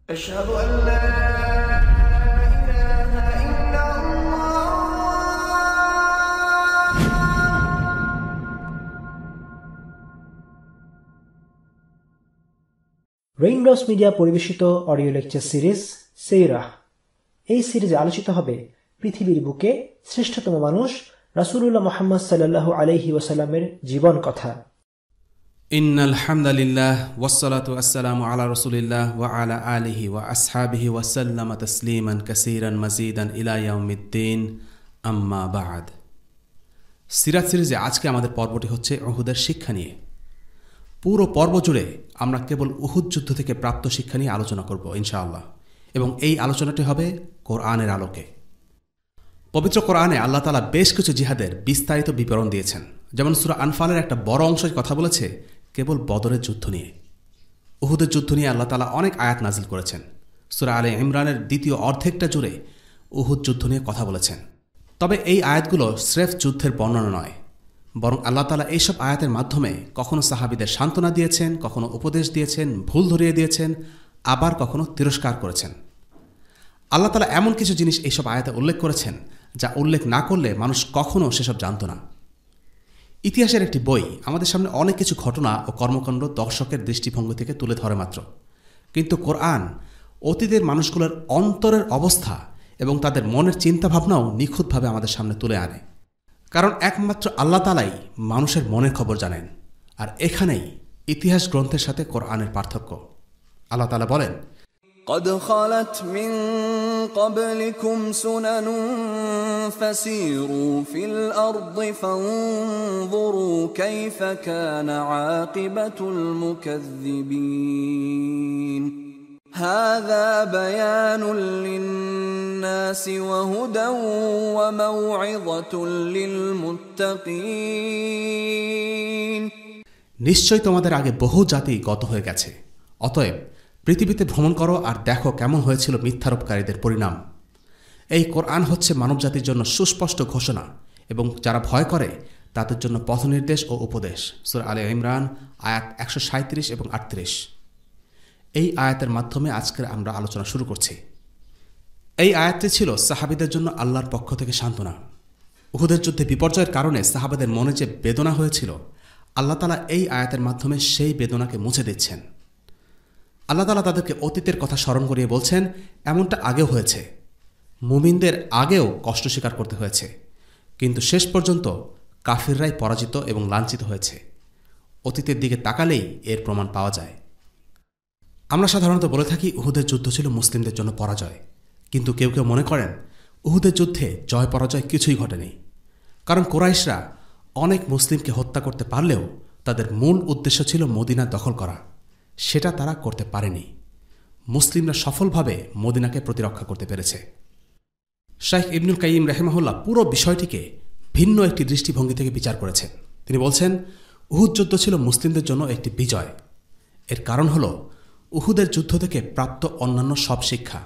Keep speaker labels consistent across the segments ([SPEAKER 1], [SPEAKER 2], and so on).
[SPEAKER 1] أشهد أن لا إله إلا الله
[SPEAKER 2] raindrops media পরিবেশিত audio lecture series সিরাহ। এই সিরিজে আলোচিত হবে পৃথিবীর বুকে শ্রেষ্ঠতম মানুষ রাসূলুল্লাহ মুহাম্মদ সাল্লাল্লাহু আলাইহি ওয়াসাল্লামের জীবন কথা।
[SPEAKER 3] ইন্নাল হামদালিল্লাহ ওয়াসসালাতু ওয়াসসালামু আলা রাসূলিল্লাহ ওয়া আলা আলিহি ওয়া আসহাবিহি ওয়া সাল্লামা তাসলিমান কাসীরান মাজিদান ইলা ইয়াউমিদ্দিন, আম্মা বা'দ। সিরাত সিরিজে আজকে আমাদের পর্বটি হচ্ছে উহুদের শিক্ষা নিয়ে। পুরো পর্ব জুড়ে আমরা কেবল উহুদ যুদ্ধ থেকে প্রাপ্ত শিক্ষা নিয়ে আলোচনা করব ইনশাআল্লাহ, এবং এই আলোচনাটি হবে কোরআনের আলোকে। পবিত্র কোরআনে আল্লাহ তাআলা বেশ কিছু জিহাদের বিস্তারিত বিবরণ দিয়েছেন। যেমন সূরা আনফালের একটা বড় অংশ কথা বলেছে কেবল বদরের যুদ্ধ নিয়ে। উহুদের যুদ্ধ নিয়ে আল্লাহ তাআলা অনেক আয়াত নাজিল করেছেন। সূরা আলে ইমরানের দ্বিতীয় অর্ধেকটা জুড়ে উহুদ যুদ্ধ নিয়ে কথা বলেছেন। তবে এই আয়াতগুলো স্রেফ যুদ্ধের বর্ণনা নয়, বরং আল্লাহ তাআলা এইসব আয়াতের মাধ্যমে কখনো সাহাবীদের সান্ত্বনা দিয়েছেন, কখনো উপদেশ দিয়েছেন, ভুল ধরিয়ে দিয়েছেন, আবার কখনো তিরস্কার করেছেন। আল্লাহ তাআলা এমন কিছু জিনিস এইসব আয়াতে উল্লেখ করেছেন যা উল্লেখ না করলে মানুষ কখনো সেসব জানত না। ইতিহাসের একটি বই আমাদের সামনে অনেক কিছু ঘটনা ও কর্মকাণ্ড দর্শকের দৃষ্টিভঙ্গি থেকে তুলে ধরে মাত্র, কিন্তু কোরআন অতীতের মানুষগুলোর অন্তরের অবস্থা এবং তাদের মনের চিন্তাভাবনাও নিখুঁতভাবে আমাদের সামনে তুলে আনে। কারণ একমাত্র আল্লাহ তাআলাই মানুষের মনের খবর জানেন, আর এখানেই ইতিহাস গ্রন্থের সাথে কোরআনের পার্থক্য। আল্লাহ তাআলা বলেন,
[SPEAKER 1] قد خلت من قبلكم سنن فسيروا في الأرض فانظروا كيف كان عاقبة المكذبين هذا بيان للناس وهدى وموعظة للمتقين।
[SPEAKER 3] নিশ্চয় তোমাদের আগে বহু জাতি গত হয়ে গেছে, অতএব পৃথিবীতে ভ্রমণ করো আর দেখো কেমন হয়েছিল মিথ্যারোপকারীদের পরিণাম। এই কোরআন হচ্ছে মানবজাতির জন্য সুস্পষ্ট ঘোষণা, এবং যারা ভয় করে তাদের জন্য পথনির্দেশ ও উপদেশ। সূরা আলে ইমরান আয়াত 137 এবং 38। এই আয়াতের মাধ্যমে আজকের আমরা আলোচনা শুরু করছি। এই আয়াতটি ছিল সাহাবীদের জন্য আল্লাহর পক্ষ থেকে সান্ত্বনা। উহুদের যুদ্ধে বিপর্যয়ের কারণে সাহাবাদের মনে যে বেদনা হয়েছিল, আল্লাহ তাআলা এই আয়াতের মাধ্যমে সেই বেদনাকে মুছে দিচ্ছেন। আল্লাহ তাআলা তাদেরকে অতীতের কথা স্মরণ করিয়ে বলছেন, এমনটা আগেও হয়েছে, মুমিনদের আগেও কষ্ট স্বীকার করতে হয়েছে, কিন্তু শেষ পর্যন্ত কাফিররাই পরাজিত এবং লাঞ্ছিত হয়েছে। অতীতের দিকে তাকালেই এর প্রমাণ পাওয়া যায়। আমরা সাধারণত বলে থাকি উহুদের যুদ্ধ ছিল মুসলিমদের জন্য পরাজয়, কিন্তু কেউ কেউ মনে করেন উহুদের যুদ্ধে জয় পরাজয় কিছুই ঘটেনি, কারণ কুরাইশরা অনেক মুসলিমকে হত্যা করতে পারলেও তাদের মূল উদ্দেশ্য ছিল মদিনা দখল করা। সেটা তারা করতে পারেনি। মুসলিমরা সফলভাবে মদিনাকে প্রতিরক্ষা করতে পেরেছে। শাইখ ইবনুল কাইয়িম রাহিমাহুল্লাহ পুরো বিষয়টিকে ভিন্ন একটি দৃষ্টিভঙ্গি থেকে বিচার করেছেন। তিনি বলছেন, উহুদ যুদ্ধ ছিল মুসলিমদের জন্য একটি বিজয়। এর কারণ হল উহুদের যুদ্ধ থেকে প্রাপ্ত অন্যান্য সব শিক্ষা।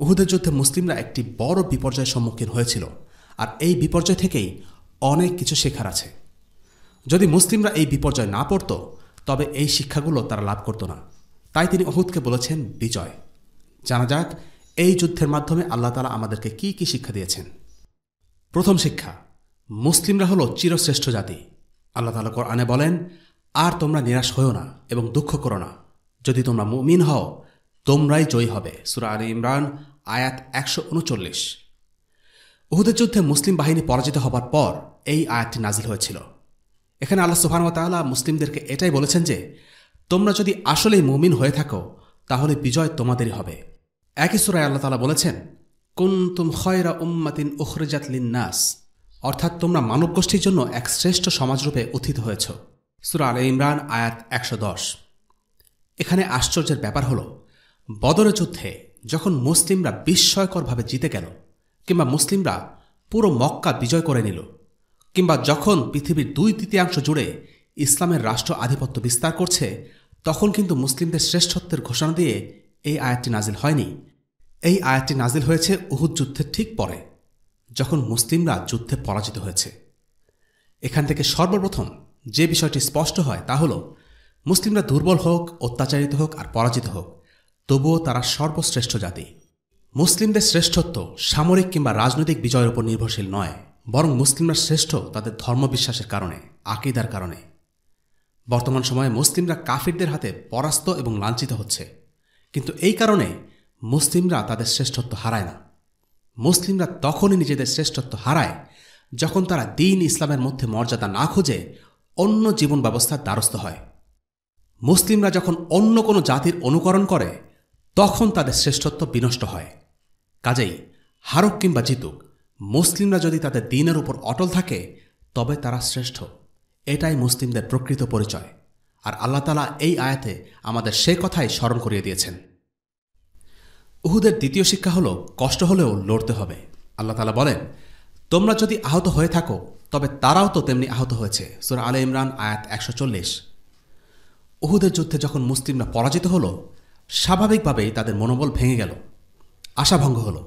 [SPEAKER 3] উহুদের যুদ্ধে মুসলিমরা একটি বড় বিপর্যয়ের সম্মুখীন হয়েছিল, আর এই বিপর্যয় থেকেই অনেক কিছু শেখার আছে। যদি মুসলিমরা এই বিপর্যয় না পড়ত, তবে এই শিক্ষাগুলো তারা লাভ করত না। তাই তিনি উহুদকে বলেছেন বিজয়। জানা যাক এই যুদ্ধের মাধ্যমে আল্লাহ তাআলা আমাদেরকে কি কি শিক্ষা দিয়েছেন। প্রথম শিক্ষা, মুসলিমরা হলো চিরশ্রেষ্ঠ জাতি। আল্লাহ তাআলা কোরআনে বলেন, আর তোমরা নিরাশ হও না এবং দুঃখ করো না, যদি তোমরা মুমিন হও তোমরাই জয়ী হবে। সূরা আলে ইমরান আয়াত 139। উহুদের যুদ্ধে মুসলিম বাহিনী পরাজিত হবার পর এই আয়াতটি নাজিল হয়েছিল। এখানে আল্লাহ সুবহানাহু ওয়া তাআলা মুসলিমদেরকে এটাই বলেছেন যে, তোমরা যদি আসলেই মুমিন হয়ে থাকো তাহলে বিজয় তোমাদেরই হবে। একই সূরায় আল্লাহ তাআলা বলেছেন, কুনতুম খায়রা উম্মাতিন উখরিজাত লিন-নাস, অর্থাৎ তোমরা মানবগোষ্ঠীর জন্য এক শ্রেষ্ঠ সমাজরূপে উত্থিত হয়েছ। সূরা আলে ইমরান আয়াত 110। এখানে আশ্চর্যের ব্যাপার হল, বদরের যুদ্ধে যখন মুসলিমরা বিস্ময়করভাবে জিতে গেল, কিংবা মুসলিমরা পুরো মক্কা বিজয় করে নিল, কিংবা যখন পৃথিবীর 2/3 জুড়ে ইসলামের রাষ্ট্র আধিপত্য বিস্তার করছে, তখন কিন্তু মুসলিমদের শ্রেষ্ঠত্বের ঘোষণা দিয়ে এই আয়াতটি নাজিল হয়নি। এই আয়াতটি নাজিল হয়েছে উহুদ যুদ্ধের ঠিক পরে, যখন মুসলিমরা যুদ্ধে পরাজিত হয়েছে। এখান থেকে সর্বপ্রথম যে বিষয়টি স্পষ্ট হয় তা হল, মুসলিমরা দুর্বল হোক, অত্যাচারিত হোক আর পরাজিত হোক, তবুও তারা সর্বশ্রেষ্ঠ জাতি। মুসলিমদের শ্রেষ্ঠত্ব সামরিক কিংবা রাজনৈতিক বিজয়ের উপর নির্ভরশীল নয়, বরং মুসলিমরা শ্রেষ্ঠ তাদের ধর্মবিশ্বাসের কারণে, আকীদার কারণে। বর্তমান সময়ে মুসলিমরা কাফিরদের হাতে পরাস্ত এবং লাঞ্ছিত হচ্ছে, কিন্তু এই কারণে মুসলিমরা তাদের শ্রেষ্ঠত্ব হারায় না। মুসলিমরা তখনই নিজেদের শ্রেষ্ঠত্ব হারায় যখন তারা দ্বীন ইসলামের মধ্যে মর্যাদা না খুঁজে অন্য জীবন ব্যবস্থার দ্বারস্থ হয়। মুসলিমরা যখন অন্য কোনো জাতির অনুকরণ করে তখন তাদের শ্রেষ্ঠত্ব বিনষ্ট হয়। কাজেই হারুক কিংবা জিতুক, মুসলিমরা যদি তাদের দ্বীনের উপর অটল থাকে তবে তারা শ্রেষ্ঠ। এটাই মুসলিমদের প্রকৃত পরিচয়। আর আল্লাহ তাআলা এই আয়াতে আমাদের সে কথাই স্মরণ করিয়ে দিয়েছেন। উহুদের দ্বিতীয় শিক্ষা হল কষ্ট হলেও লড়তে হবে। আল্লাহ তাআলা বলেন, তোমরা যদি আহত হয়ে থাকো তবে তারাও তো তেমনি আহত হয়েছে। সূরা আলে ইমরান আয়াত 140। উহুদের যুদ্ধে যখন মুসলিমরা পরাজিত হল, স্বাভাবিকভাবেই তাদের মনোবল ভেঙে গেল, আশাভঙ্গ হল।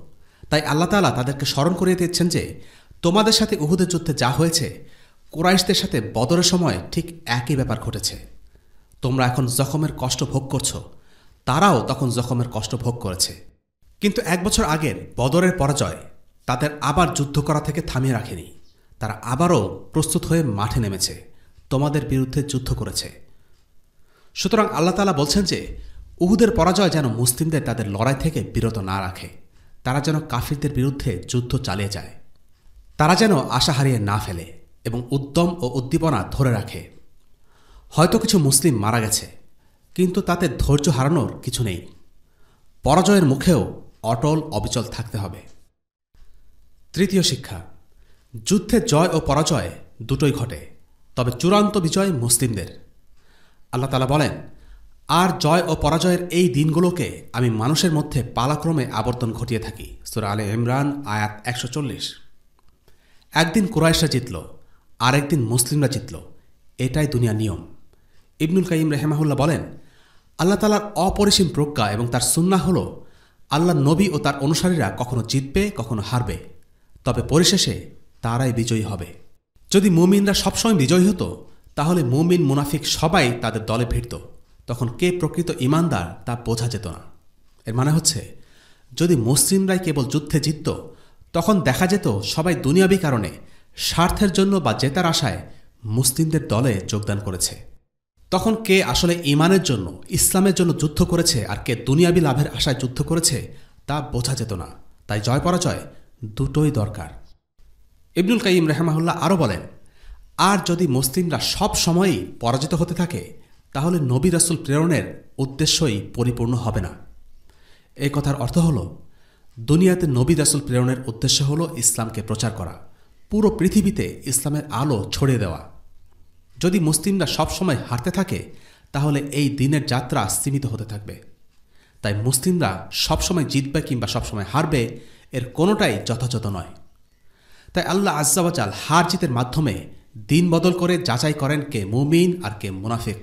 [SPEAKER 3] তাই আল্লাহ তাআলা তাদেরকে স্মরণ করিয়ে দিচ্ছেন যে তোমাদের সাথে উহুদের যুদ্ধে যা হয়েছে কুরাইশদের সাথে বদরের সময় ঠিক একই ব্যাপার ঘটেছে। তোমরা এখন জখমের কষ্ট ভোগ করছ, তারাও তখন জখমের কষ্ট ভোগ করেছে। কিন্তু 1 বছর আগের বদরের পরাজয় তাদের আবার যুদ্ধ করা থেকে থামিয়ে রাখেনি। তারা আবারও প্রস্তুত হয়ে মাঠে নেমেছে, তোমাদের বিরুদ্ধে যুদ্ধ করেছে। সুতরাং আল্লাহ তাআলা বলছেন যে উহুদের পরাজয় যেন মুসলিমদের তাদের লড়াই থেকে বিরত না রাখে। তারা যেন কাফিরদের বিরুদ্ধে যুদ্ধ চালিয়ে যায়। তারা যেন আশা হারিয়ে না ফেলে এবং উদ্যম ও উদ্দীপনা ধরে রাখে। হয়তো কিছু মুসলিম মারা গেছে, কিন্তু তাতে ধৈর্য হারানোর কিছু নেই। পরাজয়ের মুখেও অটল অবিচল থাকতে হবে। তৃতীয় শিক্ষা, যুদ্ধে জয় ও পরাজয় দুটোই ঘটে, তবে চূড়ান্ত বিজয় মুসলিমদের। আল্লাহ তাআলা বলেন, আর জয় ও পরাজয়ের এই দিনগুলোকে আমি মানুষের মধ্যে পালাক্রমে আবর্তন ঘটিয়ে থাকি। সূরা আলে ইমরান আয়াত 140। একদিন কুরাইশরা জিতল, আরেকদিন মুসলিমরা জিতল, এটাই দুনিয়ার নিয়ম। ইবনুল কাইয়িম রাহিমাহুল্লাহ বলেন, আল্লাহ তাআলার অপরিসীম প্রজ্ঞা এবং তার সুন্নাহ হল আল্লাহ নবী ও তার অনুসারীরা কখনো জিতবে কখনো হারবে, তবে পরিশেষে তারাই বিজয়ী হবে। যদি মুমিনরা সবসময় বিজয়ী হতো তাহলে মুমিন মুনাফিক সবাই তাদের দলে ভিড়ত, তখন কে প্রকৃত ঈমানদার তা বোঝা যেত না। এর মানে হচ্ছে, যদি মুসলিমরাই কেবল যুদ্ধে জিতত তখন দেখা যেত সবাই দুনিয়াবী কারণে, স্বার্থের জন্য বা জেতার আশায় মুসলিমদের দলে যোগদান করেছে। তখন কে আসলে ঈমানের জন্য, ইসলামের জন্য যুদ্ধ করেছে আর কে দুনিয়াবী লাভের আশায় যুদ্ধ করেছে তা বোঝা যেত না। তাই জয় পরাজয় দুটোই দরকার। ইবনুল কাইয়িম রাহিমাহুল্লাহ আরও বলেন, আর যদি মুসলিমরা সব সময়ই পরাজিত হতে থাকে তাহলে নবী রাসূল প্রেরণের উদ্দেশ্যই পরিপূর্ণ হবে না। এই কথার অর্থ হল, দুনিয়াতে নবী রাসূল প্রেরণের উদ্দেশ্য হল ইসলামকে প্রচার করা, পুরো পৃথিবীতে ইসলামের আলো ছড়িয়ে দেওয়া। যদি মুসলিমরা সবসময় হারতে থাকে তাহলে এই দিনের যাত্রা সীমিত হতে থাকবে। তাই মুসলিমরা সবসময় জিতবে কিংবা সবসময় হারবে এর কোনোটাই যথাযথ নয়। তাই আল্লাহ আজ্জা ওয়া জাল হার জিতের মাধ্যমে দিন বদল করে যাচাই করেন কে মুমিন আর কে মুনাফিক।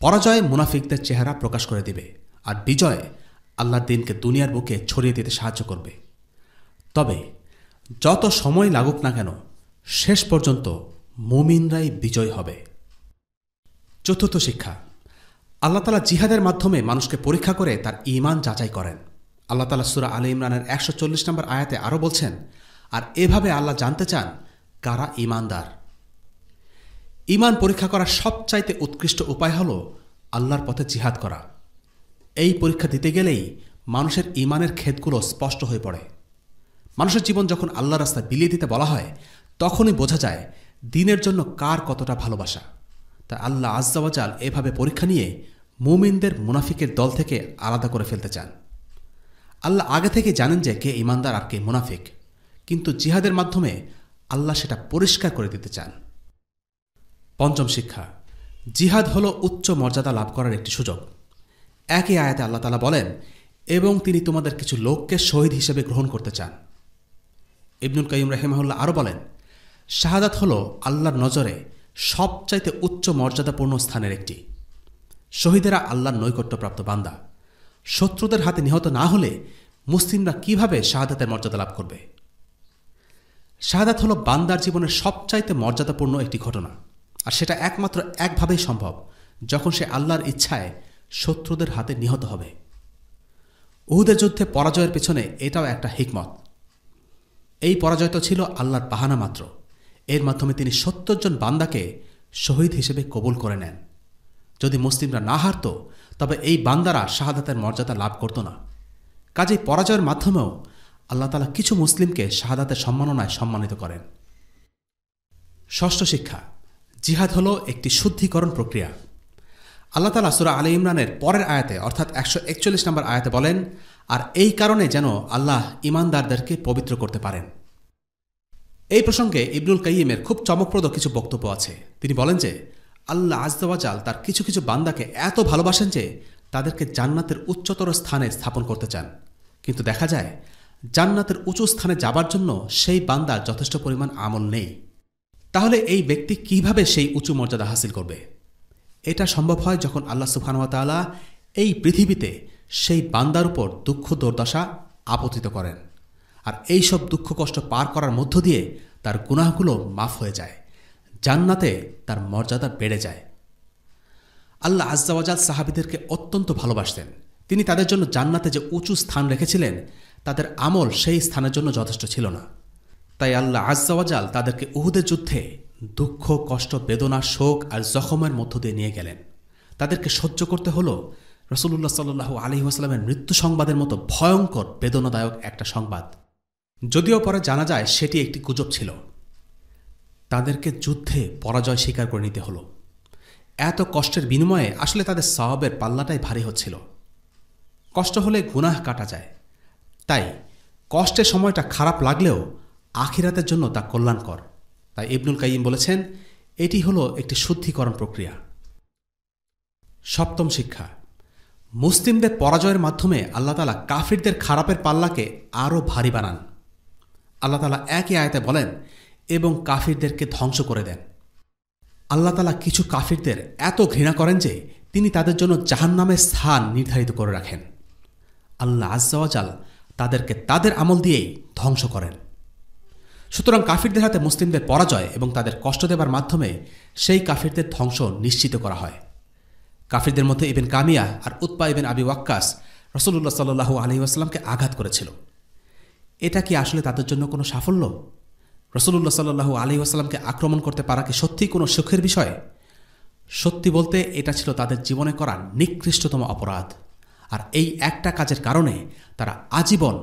[SPEAKER 3] পরাজয় মুনাফিকদের চেহারা প্রকাশ করে দিবে, আর বিজয় আল্লাহর দিনকে দুনিয়ার বুকে ছড়িয়ে দিতে সাহায্য করবে। তবে যত সময় লাগুক না কেন, শেষ পর্যন্ত মুমিনরাই বিজয় হবে। চতুর্থ শিক্ষা, আল্লাহ তাআলা জিহাদের মাধ্যমে মানুষকে পরীক্ষা করে তার ঈমান যাচাই করেন। আল্লাহ তাআলা সূরা আলে ইমরানের 140 নম্বর আয়াতে আরও বলছেন, আর এভাবে আল্লাহ জানতে চান কারা ঈমানদার। ঈমান পরীক্ষা করার সবচাইতে উৎকৃষ্ট উপায় হল আল্লাহর পথে জিহাদ করা। এই পরীক্ষা দিতে গেলেই মানুষের ঈমানের ক্ষেতগুলো স্পষ্ট হয়ে পড়ে। মানুষের জীবন যখন আল্লাহর রাস্তায় বিলিয়ে দিতে বলা হয় তখনই বোঝা যায় দ্বীনের জন্য কার কতটা ভালোবাসা। তাই আল্লাহ আজ্জা ওয়া জাল এভাবে পরীক্ষা নিয়ে মুমিনদের মুনাফিকের দল থেকে আলাদা করে ফেলতে চান। আল্লাহ আগে থেকে জানেন যে কে ঈমানদার আর কে মুনাফিক, কিন্তু জিহাদের মাধ্যমে আল্লাহ সেটা পরিষ্কার করে দিতে চান। পঞ্চম শিক্ষা, জিহাদ হল উচ্চ মর্যাদা লাভ করার একটি সুযোগ। একই আয়াতে আল্লাহ তাআলা বলেন, এবং তিনি তোমাদের কিছু লোককে শহীদ হিসেবে গ্রহণ করতে চান। ইবনুল কাইয়িম রাহিমাহুল্লাহ আরও বলেন, শাহাদাত হল আল্লাহর নজরে সবচাইতে উচ্চ মর্যাদাপূর্ণ স্থানের একটি। শহীদেরা আল্লাহর নৈকট্যপ্রাপ্ত বান্দা। শত্রুদের হাতে নিহত না হলে মুসলিমরা কিভাবে শাহাদাতের মর্যাদা লাভ করবে? শাহাদাত হল বান্দার জীবনের সবচাইতে মর্যাদাপূর্ণ একটি ঘটনা, আর সেটা একমাত্র একভাবেই সম্ভব, যখন সে আল্লাহর ইচ্ছায় শত্রুদের হাতে নিহত হবে। উহুদের যুদ্ধে পরাজয়ের পেছনে এটাও একটা হিকমত। এই পরাজয় তো ছিল আল্লাহর বাহানা মাত্র। এর মাধ্যমে তিনি ৭০ জন বান্দাকে শহীদ হিসেবে কবুল করে নেন। যদি মুসলিমরা না হারত, তবে এই বান্দারা শাহাদাতের মর্যাদা লাভ করত না। কাজেই পরাজয়ের মাধ্যমেও আল্লাহ তাআলা কিছু মুসলিমকে শাহাদাতের সম্মাননায় সম্মানিত করেন। ষষ্ঠ শিক্ষা, জিহাদ হল একটি শুদ্ধিকরণ প্রক্রিয়া। আল্লাহ তাআলা সূরা আলে ইমরানের পরের আয়াতে অর্থাৎ ১৪১ নম্বর আয়াতে বলেন, আর এই কারণে যেন আল্লাহ ঈমানদারদেরকে পবিত্র করতে পারেন। এই প্রসঙ্গে ইবনুল কাইয়িমের খুব চমকপ্রদ কিছু বক্তব্য আছে। তিনি বলেন যে আল্লাহ আযজা ওয়া জাল তার কিছু কিছু বান্দাকে এত ভালোবাসেন যে তাদেরকে জান্নাতের উচ্চতর স্থানে স্থাপন করতে চান, কিন্তু দেখা যায় জান্নাতের উঁচু স্থানে যাবার জন্য সেই বান্দার যথেষ্ট পরিমাণ আমল নেই। তাহলে এই ব্যক্তি কিভাবে সেই উঁচু মর্যাদা হাসিল করবে? এটা সম্ভব হয় যখন আল্লাহ সুবহানাহু ওয়া তাআলা এই পৃথিবীতে সেই বান্দার উপর দুঃখ দুর্দশা আপতিত করেন, আর এই সব দুঃখ কষ্ট পার করার মধ্য দিয়ে তার গুনাহগুলো মাফ হয়ে যায়, জান্নাতে তার মর্যাদা বেড়ে যায়। আল্লাহ আযজা ওয়া জাল সাহাবীদেরকে অত্যন্ত ভালোবাসতেন। তিনি তাদের জন্য জান্নাতে যে উঁচু স্থান রেখেছিলেন, তাদের আমল সেই স্থানের জন্য যথেষ্ট ছিল না। তাই আল্লাহ আযজা ওয়া জাল তাদেরকে উহুদের যুদ্ধে দুঃখ, কষ্ট, বেদনা, শোক আর জখমের মধ্য দিয়ে নিয়ে গেলেন। তাদেরকে সহ্য করতে হলো রাসূলুল্লাহ সাল্লাল্লাহু আলাইহি ওয়াসাল্লামের মৃত্যু সংবাদের মতো ভয়ঙ্কর বেদনাদায়ক একটা সংবাদ, যদিও পরে জানা যায় সেটি একটি গুজব ছিল। তাদেরকে যুদ্ধে পরাজয় স্বীকার করে নিতে হলো। এত কষ্টের বিনিময়ে আসলে তাদের সওয়াবের পাল্লাটাই ভারী হচ্ছিল। কষ্ট হলে গুনাহ কাটা যায়, তাই কষ্টের সময়টা খারাপ লাগলেও আখিরাতের জন্য তা কল্যাণকর। তাই ইবনুল কাইয়িম বলেছেন, এটি হলো একটি শুদ্ধিকরণ প্রক্রিয়া। সপ্তম শিক্ষা, মুসলিমদের পরাজয়ের মাধ্যমে আল্লাহ তাআলা কাফিরদের খারাপের পাল্লাকে আরও ভারী বানান। আল্লাহ তাআলা একই আয়াতে বলেন, এবং কাফিরদেরকে ধ্বংস করে দেন। আল্লাহ তাআলা কিছু কাফিরদের এত ঘৃণা করেন যে তিনি তাদের জন্য জাহান্নামের স্থান নির্ধারিত করে রাখেন। আল্লাহ আযজা ওয়া জাল তাদেরকে তাদের আমল দিয়েই ধ্বংস করেন। সুতরাং কাফিরদের হাতে মুসলিমদের পরাজয় এবং তাদের কষ্ট দেবার মাধ্যমে সেই কাফিরদের ধ্বংস নিশ্চিত করা হয়। কাফিরদের মধ্যে ইবন কামিয়া আর উতবা ইবন আবি ওয়াক্কাস রাসূলুল্লাহ সাল্লাল্লাহু আলাইহি ওয়াসাল্লামকে আঘাত করেছিল। এটা কি আসলে তাদের জন্য কোনো সাফল্য? রাসূলুল্লাহ সাল্লাল্লাহু আলাইহি ওয়াসাল্লামকে আক্রমণ করতে পারা কি সত্যিই কোনো সুখের বিষয়? সত্যি বলতে এটা ছিল তাদের জীবনে করা নিকৃষ্টতম অপরাধ, আর এই একটা কাজের কারণে তারা আজীবন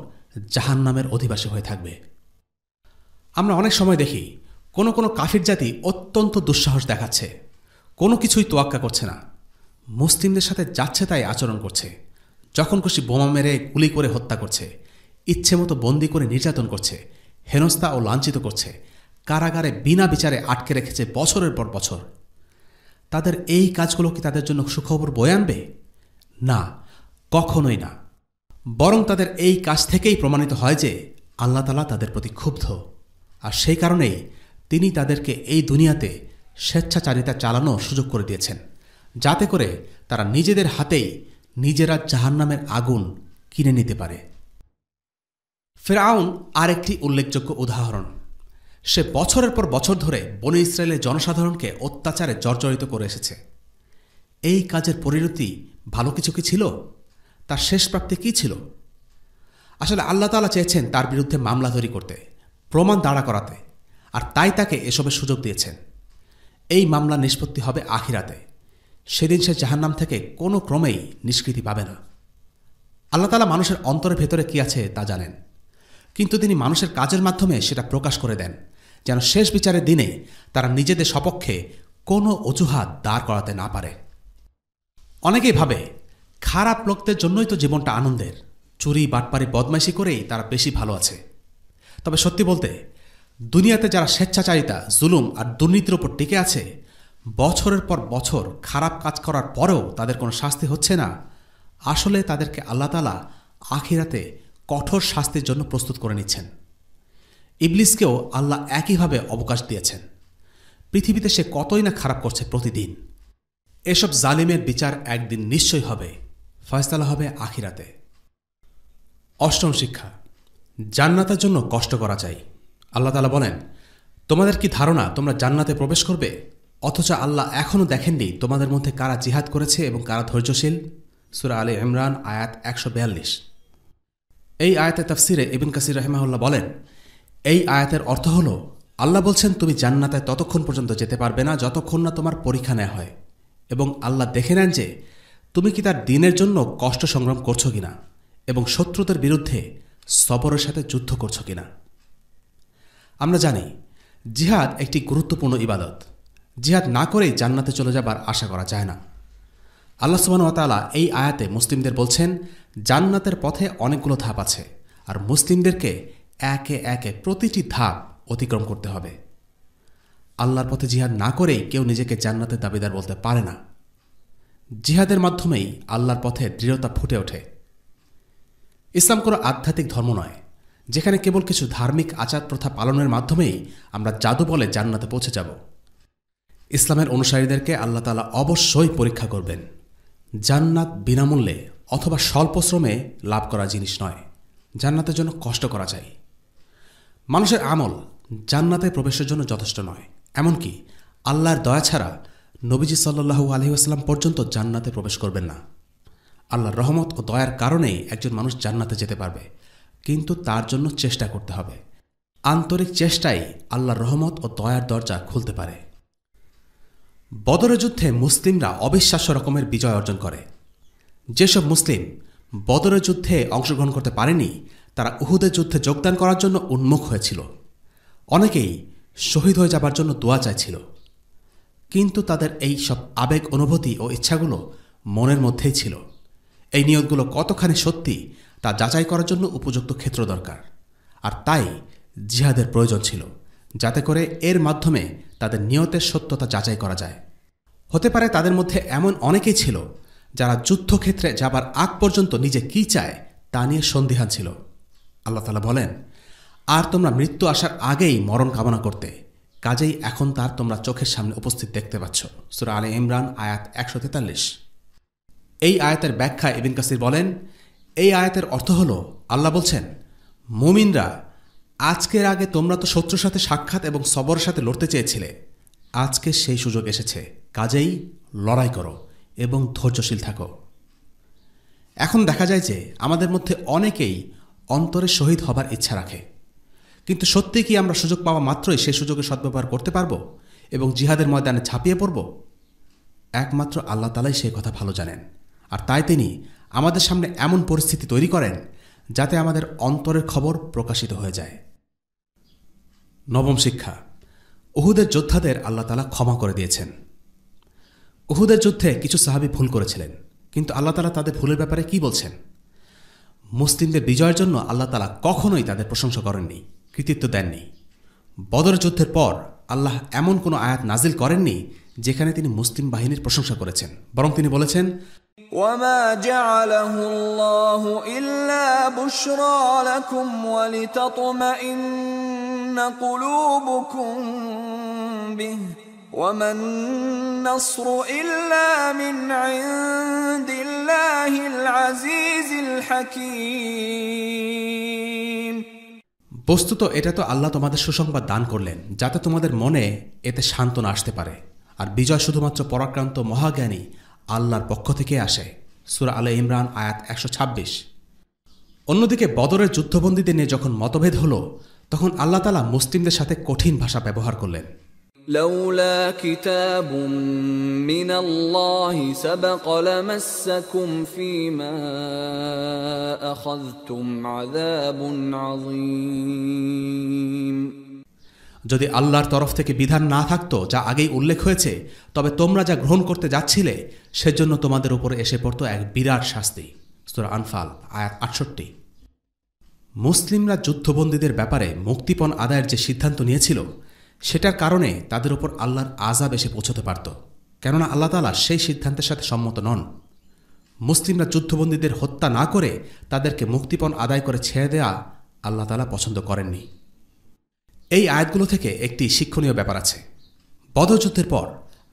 [SPEAKER 3] জাহান্নামের অধিবাসী হয়ে থাকবে। আমরা অনেক সময় দেখি কোনো কোনো কাফির জাতি অত্যন্ত দুঃসাহস দেখাচ্ছে, কোনো কিছুই তোয়াক্কা করছে না, মুসলিমদের সাথে যাচ্ছে তাই আচরণ করছে, যখন খুশি বোমা মেরে গুলি করে হত্যা করছে, ইচ্ছে মতো বন্দি করে নির্যাতন করছে, হেনস্থা ও লাঞ্ছিত করছে, কারাগারে বিনা বিচারে আটকে রেখেছে বছরের পর বছর। তাদের এই কাজগুলো কি তাদের জন্য সুখবর বয়ে আনবে? না, কখনোই না। বরং তাদের এই কাজ থেকেই প্রমাণিত হয় যে আল্লাহ তাআলা তাদের প্রতি ক্ষুব্ধ, আর সেই কারণেই তিনি তাদেরকে এই দুনিয়াতে স্বেচ্ছাচারিতা চালানোর সুযোগ করে দিয়েছেন, যাতে করে তারা নিজেদের হাতেই নিজেরা জাহান্নামের আগুন কিনে নিতে পারে। ফিরআউন আরেকটি উল্লেখযোগ্য উদাহরণ। সে বছরের পর বছর ধরে বনী ইসরায়েলের জনসাধারণকে অত্যাচারে জর্জরিত করে এসেছে। এই কাজের পরিণতি ভালো কিছু কি ছিল? তার শেষ প্রাপ্তি কি ছিল? আসলে আল্লাহ তাআলা চেয়েছেন তার বিরুদ্ধে মামলা তৈরি করতে, প্রমাণ দাঁড়া করাতে, আর তাই তাকে এসবের সুযোগ দিয়েছেন। এই মামলা নিষ্পত্তি হবে আখিরাতে। সেদিন সে জাহান্নাম থেকে কোনো ক্রমেই নিষ্কৃতি পাবে না। আল্লাহ তাআলা মানুষের অন্তরের ভেতরে কি আছে তা জানেন, কিন্তু তিনি মানুষের কাজের মাধ্যমে সেটা প্রকাশ করে দেন, যেন শেষ বিচারের দিনে তারা নিজেদের সপক্ষে কোনো অজুহাত দাঁড় করাতে না পারে। অনেকেই ভাবে খারাপ লোকদের জন্যই তো জীবনটা আনন্দের, চুরি, বাটপারি, বদমাইশি করেই তারা বেশি ভালো আছে। তবে সত্যি বলতে দুনিয়াতে যারা স্বেচ্ছাচারিতা, জুলুম আর দুর্নীতির উপর টিকে আছে, বছরের পর বছর খারাপ কাজ করার পরেও তাদের কোনো শাস্তি হচ্ছে না, আসলে তাদেরকে আল্লাহ তাআলা আখিরাতে কঠোর শাস্তির জন্য প্রস্তুত করে নিচ্ছেন। ইবলিসকেও আল্লাহ একইভাবে অবকাশ দিয়েছেন। পৃথিবীতে সে কতই না খারাপ করছে প্রতিদিন। এসব জালিমের বিচার একদিন নিশ্চয়ই হবে, ফয়সালা হবে আখিরাতে। অষ্টম শিক্ষা, জান্নাতের জন্য কষ্ট করা চাই। আল্লাহ তাআলা বলেন, তোমাদের কি ধারণা তোমরা জান্নাতে প্রবেশ করবে অথচ আল্লাহ এখনও দেখেননি তোমাদের মধ্যে কারা জিহাদ করেছে এবং কারা ধৈর্যশীল। সূরা আলে ইমরান আয়াত 142। এই আয়াতের তাফসিরে ইবনে কাসির রাহিমাহুল্লাহ বলেন, এই আয়াতের অর্থ হল আল্লাহ বলছেন তুমি জান্নাতে ততক্ষণ পর্যন্ত যেতে পারবে না যতক্ষণ না তোমার পরীক্ষা নেওয়া হয়, এবং আল্লাহ দেখে নেন যে তুমি কি তার দ্বীনের জন্য কষ্ট সংগ্রাম করছো কিনা এবং শত্রুদের বিরুদ্ধে সবরের সাথে যুদ্ধ করছো কিনা। আমরা জানি জিহাদ একটি গুরুত্বপূর্ণ ইবাদত। জিহাদ না করেই জান্নাতে চলে যাবার আশা করা যায় না। আল্লাহ সুবহানাহু ওয়া তাআলা এই আয়াতে মুসলিমদের বলছেন জান্নাতের পথে অনেকগুলো ধাপ আছে, আর মুসলিমদেরকে একে একে প্রতিটি ধাপ অতিক্রম করতে হবে। আল্লাহর পথে জিহাদ না করেই কেউ নিজেকে জান্নাতের দাবিদার বলতে পারে না। জিহাদের মাধ্যমেই আল্লাহর পথে দৃঢ়তা ফুটে ওঠে। ইসলাম কোনো আধ্যাত্মিক ধর্ম নয় যেখানে কেবল কিছু ধার্মিক আচার প্রথা পালনের মাধ্যমেই আমরা জাদু বলে জান্নাতে পৌঁছে যাব। ইসলামের অনুসারীদেরকে আল্লাহ তাআলা অবশ্যই পরীক্ষা করবেন। জান্নাত বিনামূল্যে অথবা স্বল্প শ্রমে লাভ করা জিনিস নয়, জান্নাতের জন্য কষ্ট করা চাই। মানুষের আমল জান্নাতে প্রবেশের জন্য যথেষ্ট নয়, এমনকি আল্লাহর দয়া ছাড়া নবীজি সাল্লাল্লাহু আলাইহি ওয়াসাল্লাম পর্যন্ত জান্নাতে প্রবেশ করবেন না। আল্লাহর রহমত ও দয়ার কারণেই একজন মানুষ জান্নাতে যেতে পারবে, কিন্তু তার জন্য চেষ্টা করতে হবে। আন্তরিক চেষ্টাই আল্লাহর রহমত ও দয়ার দরজা খুলতে পারে। বদরের যুদ্ধে মুসলিমরা অবিশ্বাস্য রকমের বিজয় অর্জন করে। যেসব মুসলিম বদরের যুদ্ধে অংশগ্রহণ করতে পারেনি তারা উহুদের যুদ্ধে যোগদান করার জন্য উন্মুখ হয়েছিল। অনেকেই শহীদ হয়ে যাবার জন্য দোয়া চাইছিল, কিন্তু তাদের এই সব আবেগ অনুভূতি ও ইচ্ছাগুলো মনের মধ্যেই ছিল। এই নিয়তগুলো কতখানি সত্যি তা যাচাই করার জন্য উপযুক্ত ক্ষেত্র দরকার, আর তাই জিহাদের প্রয়োজন ছিল, যাতে করে এর মাধ্যমে তাদের নিয়তের সত্যতা যাচাই করা যায়। হতে পারে তাদের মধ্যে এমন অনেকেই ছিল যারা যুদ্ধক্ষেত্রে যাবার আগ পর্যন্ত নিজে কি চায় তা নিয়ে সন্দিহান ছিল। আল্লাহ তাআলা বলেন, আর তোমরা মৃত্যু আসার আগেই মরণ কামনা করতে, কাজেই এখন তার তোমরা চোখের সামনে উপস্থিত দেখতে পাচ্ছ। সূরা আলে ইমরান আয়াত 143। এই আয়াতের ব্যাখ্যা ইবনে কাসির বলেন, এই আয়াতের অর্থ হল আল্লাহ বলছেন, মুমিনরা আজকের আগে তোমরা তো শত্রুর সাথে সাক্ষাৎ এবং সবরের সাথে লড়তে চেয়েছিলে, আজকে সেই সুযোগ এসেছে, কাজেই লড়াই করো এবং ধৈর্যশীল থাকো। এখন দেখা যায় যে আমাদের মধ্যে অনেকেই অন্তরে শহীদ হবার ইচ্ছা রাখে, কিন্তু সত্যি কি আমরা সুযোগ পাওয়া মাত্রই সেই সুযোগের সদ্ব্যবহার করতে পারব এবং জিহাদের ময়দানে ঝাঁপিয়ে পড়ব? একমাত্র আল্লাহ তাআলাই সেই কথা ভালো জানেন, আর তাই তিনি আমাদের সামনে এমন পরিস্থিতি তৈরি করেন যাতে আমাদের অন্তরের খবর প্রকাশিত হয়ে যায়। নবম শিক্ষা, উহুদের যোদ্ধাদের আল্লাহ তাআলা ক্ষমা করে দিয়েছেন। উহুদের যুদ্ধে কিছু সাহাবী ভুল করেছিলেন, কিন্তু আল্লাহ তাআলা তাদের ভুলের ব্যাপারে কি বলছেন? মুসলিমদের বিজয়ের জন্য আল্লাহ তাআলা কখনোই তাদের প্রশংসা করেননি, কৃতিত্ব দেননি। বদর যুদ্ধের পর আল্লাহ এমন কোনো আয়াত নাজিল করেননি যেখানে তিনি মুসলিম বাহিনীর প্রশংসা করেছেন, বরং তিনি বলেছেন,
[SPEAKER 1] وَمَا جَعَلَهُ اللَّهُ إِلَّا بُشْرَى لَكُمْ وَلِتَطْمَئِنَّ قُلُوبُكُمْ بِهِ وَمَا النَّصْرُ إِلَّا مِنْ عِندِ اللَّهِ الْعَزِيزِ الْحَكِيمِ।
[SPEAKER 3] বস্তুত এটা তো আল্লাহ তোমাদের সুসংবাদ দান করলেন যাতে তোমাদের মনে এতে সান্ত্বনা আসতে পারে, আর বিজয় শুধুমাত্র পরাক্রান্ত মহাজ্ঞানী আল্লাহর পক্ষ থেকে আসে। সূরা আলে ইমরান আয়াত 126। অন্যদিকে বদরের যুদ্ধবন্দীদের নিয়ে যখন মতভেদ হল, তখন আল্লাহ তাআলা মুসলিমদের সাথে কঠিন ভাষা ব্যবহার করলেন।
[SPEAKER 1] لولا كتاب من الله سبق لمسكم فيما أخذتم عذاب عظيم।
[SPEAKER 3] যদি আল্লাহর তরফ থেকে বিধান না থাকতো যা আগেই উল্লেখ হয়েছে, তবে তোমরা যা গ্রহণ করতে যাচ্ছিলে সেজন্য তোমাদের উপরে এসে পড়তো এক বিরাট শাস্তি। সূরা আনফাল আয়াত 68। মুসলিমরা যুদ্ধবন্দীদের ব্যাপারে মুক্তিপণ আদায়ের যে সিদ্ধান্ত নিয়েছিল সেটার কারণে তাদের উপর আল্লাহর আযাব এসে পৌঁছতে পারত, কেননা আল্লাহ তাআলা সেই সিদ্ধান্তের সাথে সম্মত নন। মুসলিমরা যুদ্ধবন্দীদের হত্যা না করে তাদেরকে মুক্তিপণ আদায় করে ছেড়ে দেয়া আল্লাহ তাআলা পছন্দ করেননি। এই আয়াতগুলো থেকে একটি শিক্ষণীয় ব্যাপার আছে। বদর যুদ্ধের পর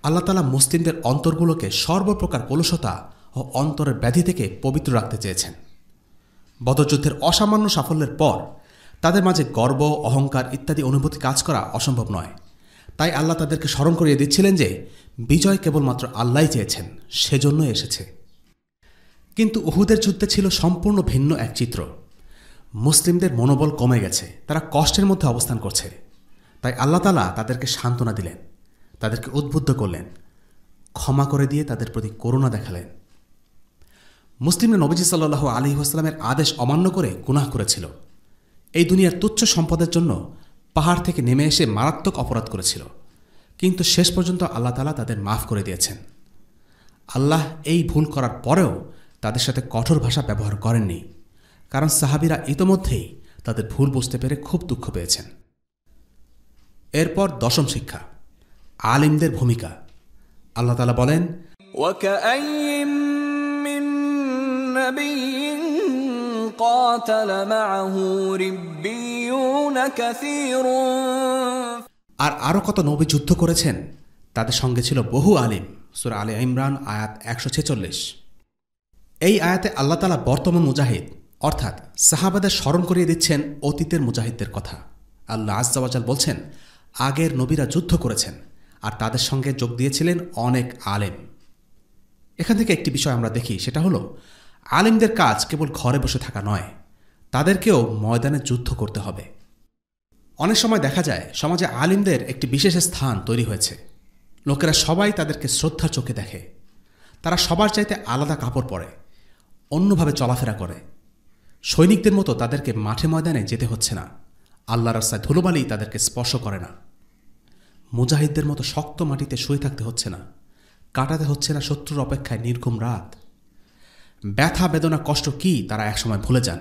[SPEAKER 3] আল্লাহ তাআলা মুসলিমদের অন্তরগুলোকে সর্বপ্রকার কলুষতা ও অন্তরের ব্যাধি থেকে পবিত্র রাখতে চেয়েছেন। বদর যুদ্ধের অসামান্য সাফল্যের পর তাদের মাঝে গর্ব, অহংকার ইত্যাদি অনুভূতি কাজ করা অসম্ভব নয়। তাই আল্লাহ তাদেরকে স্মরণ করিয়ে দিচ্ছিলেন যে বিজয় কেবলমাত্র আল্লাহই চেয়েছেন, সেজন্য এসেছে। কিন্তু উহুদের যুদ্ধে ছিল সম্পূর্ণ ভিন্ন এক চিত্র। মুসলিমদের মনোবল কমে গেছে, তারা কষ্টের মধ্যে অবস্থান করছে। তাই আল্লাহ তাআলা তাদেরকে সান্ত্বনা দিলেন, তাদেরকে উদ্বুদ্ধ করলেন, ক্ষমা করে দিয়ে তাদের প্রতি করুণা দেখালেন। মুসলিমরা নবীজি সাল্লাল্লাহু আলাইহি ওয়াসাল্লামের আদেশ অমান্য করে গুনাহ করেছিল। এই দুনিয়ার তুচ্ছ সম্পদের জন্য পাহাড় থেকে নেমে এসে মারাত্মক অপরাধ করেছিল, কিন্তু শেষ পর্যন্ত আল্লাহ তাআলা তাদের মাফ করে দিয়েছেন। আল্লাহ এই ভুল করার পরেও তাদের সাথে কঠোর ভাষা ব্যবহার করেননি, কারণ সাহাবীরা ইতোমধ্যেই তাদের ভুল বুঝতে পেরে খুব দুঃখ পেয়েছেন। এরপর দশম শিক্ষা, আলিমদের ভূমিকা। আল্লাহ তাআলা বলেন,
[SPEAKER 1] وَكَأَيِّن مِّن نَّبِيٍّ قَاتَلَ مَعَهُ رِبِّيُّونَ كَثِيرٌ।
[SPEAKER 3] আর আরও কত নবী যুদ্ধ করেছেন, তাদের সঙ্গে ছিল বহু আলিম। সূরা আলে ইমরান আয়াত 146। এই আয়াতে আল্লাহ তাআলা বর্তমান মুজাহিদ অর্থাৎ সাহাবাদের স্মরণ করিয়ে দিচ্ছেন অতীতের মুজাহিদদের কথা। আল্লাহ আযজা ওয়া জাল বলছেন, আগের নবীরা যুদ্ধ করেছেন আর তাদের সঙ্গে যোগ দিয়েছিলেন অনেক আলেম। এখান থেকে একটি বিষয় আমরা দেখি, সেটা হলো আলেমদের কাজ কেবল ঘরে বসে থাকা নয়, তাদেরকেও ময়দানে যুদ্ধ করতে হবে। অনেক সময় দেখা যায় সমাজে আলিমদের একটি বিশেষ স্থান তৈরি হয়েছে। লোকেরা সবাই তাদেরকে শ্রদ্ধার চোখে দেখে। তারা সবার চাইতে আলাদা কাপড় পরে, অন্যভাবে চলাফেরা করে। সৈনিকদের মতো তাদেরকে মাঠে ময়দানে যেতে হচ্ছে না, আল্লাহর রাস্তায় ধুলোবালি তাদেরকে স্পর্শ করে না। মুজাহিদদের মতো শক্ত মাটিতে শুয়ে থাকতে হচ্ছে না, কাটাতে হচ্ছে না শত্রুর অপেক্ষায় নির্ঘুম রাত। ব্যথা বেদনা কষ্ট কি তারা একসময় ভুলে যান।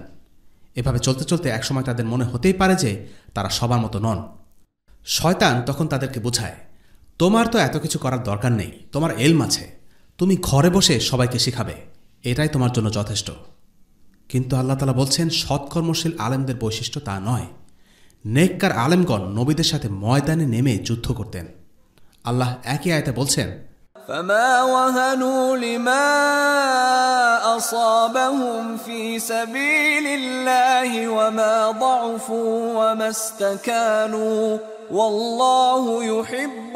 [SPEAKER 3] এভাবে চলতে চলতে একসময় তাদের মনে হতেই পারে যে তারা সবার মতো নন। শয়তান তখন তাদেরকে বোঝায়, তোমার তো এত কিছু করার দরকার নেই, তোমার এলম আছে, তুমি ঘরে বসে সবাইকে শিখাবে, এটাই তোমার জন্য যথেষ্ট। কিন্তু আল্লাহ তাআলা বলছেন, সৎকর্মশীল আলেমদের বৈশিষ্ট্য তা নয়। নেককার আলেমগণ নবীদের সাথে ময়দানে নেমে যুদ্ধ করতেন। আল্লাহ একই আয়াতে বলছেন,
[SPEAKER 1] فما وهنوا لما أصابهم في سبيل الله وما ضعفوا وما استكانوا والله يحب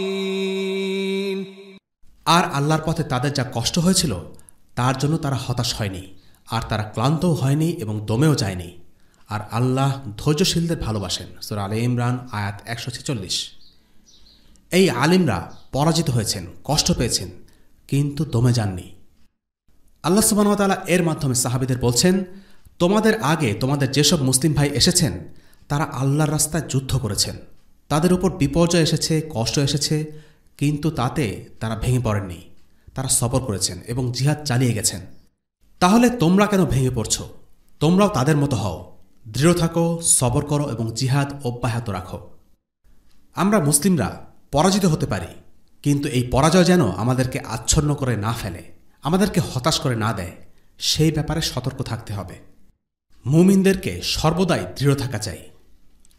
[SPEAKER 1] الصابرين।
[SPEAKER 3] আর আল্লাহর পথে তাদের যা কষ্ট হয়েছিল তার জন্য তারা হতাশ হয়নি, আর তারা ক্লান্তও হয়নি এবং দমেও যায়নি। আর আল্লাহ ধৈর্যশীলদের ভালোবাসেন। সূরা আলে ইমরান আয়াত 146। এই আলিমরা পরাজিত হয়েছেন, কষ্ট পেয়েছেন, কিন্তু দমে যাননি। আল্লাহ সুবহানাহু ওয়া তাআলা এর মাধ্যমে সাহাবীদের বলছেন, তোমাদের আগে তোমাদের যেসব মুসলিম ভাই এসেছেন তারা আল্লাহর রাস্তায় যুদ্ধ করেছেন, তাদের উপর বিপর্যয় এসেছে, কষ্ট এসেছে, কিন্তু তাতে তারা ভেঙে পড়েননি। তারা সবর করেছেন এবং জিহাদ চালিয়ে গেছেন। তাহলে তোমরা কেন ভেঙে পড়ছ? তোমরাও তাদের মতো হও, দৃঢ় থাকো, সবর করো এবং জিহাদ অব্যাহত রাখো। আমরা মুসলিমরা পরাজিত হতে পারি, কিন্তু এই পরাজয় যেন আমাদেরকে আচ্ছন্ন করে না ফেলে, আমাদেরকে হতাশ করে না দেয়, সেই ব্যাপারে সতর্ক থাকতে হবে। মুমিনদেরকে সর্বদাই দৃঢ় থাকা চাই।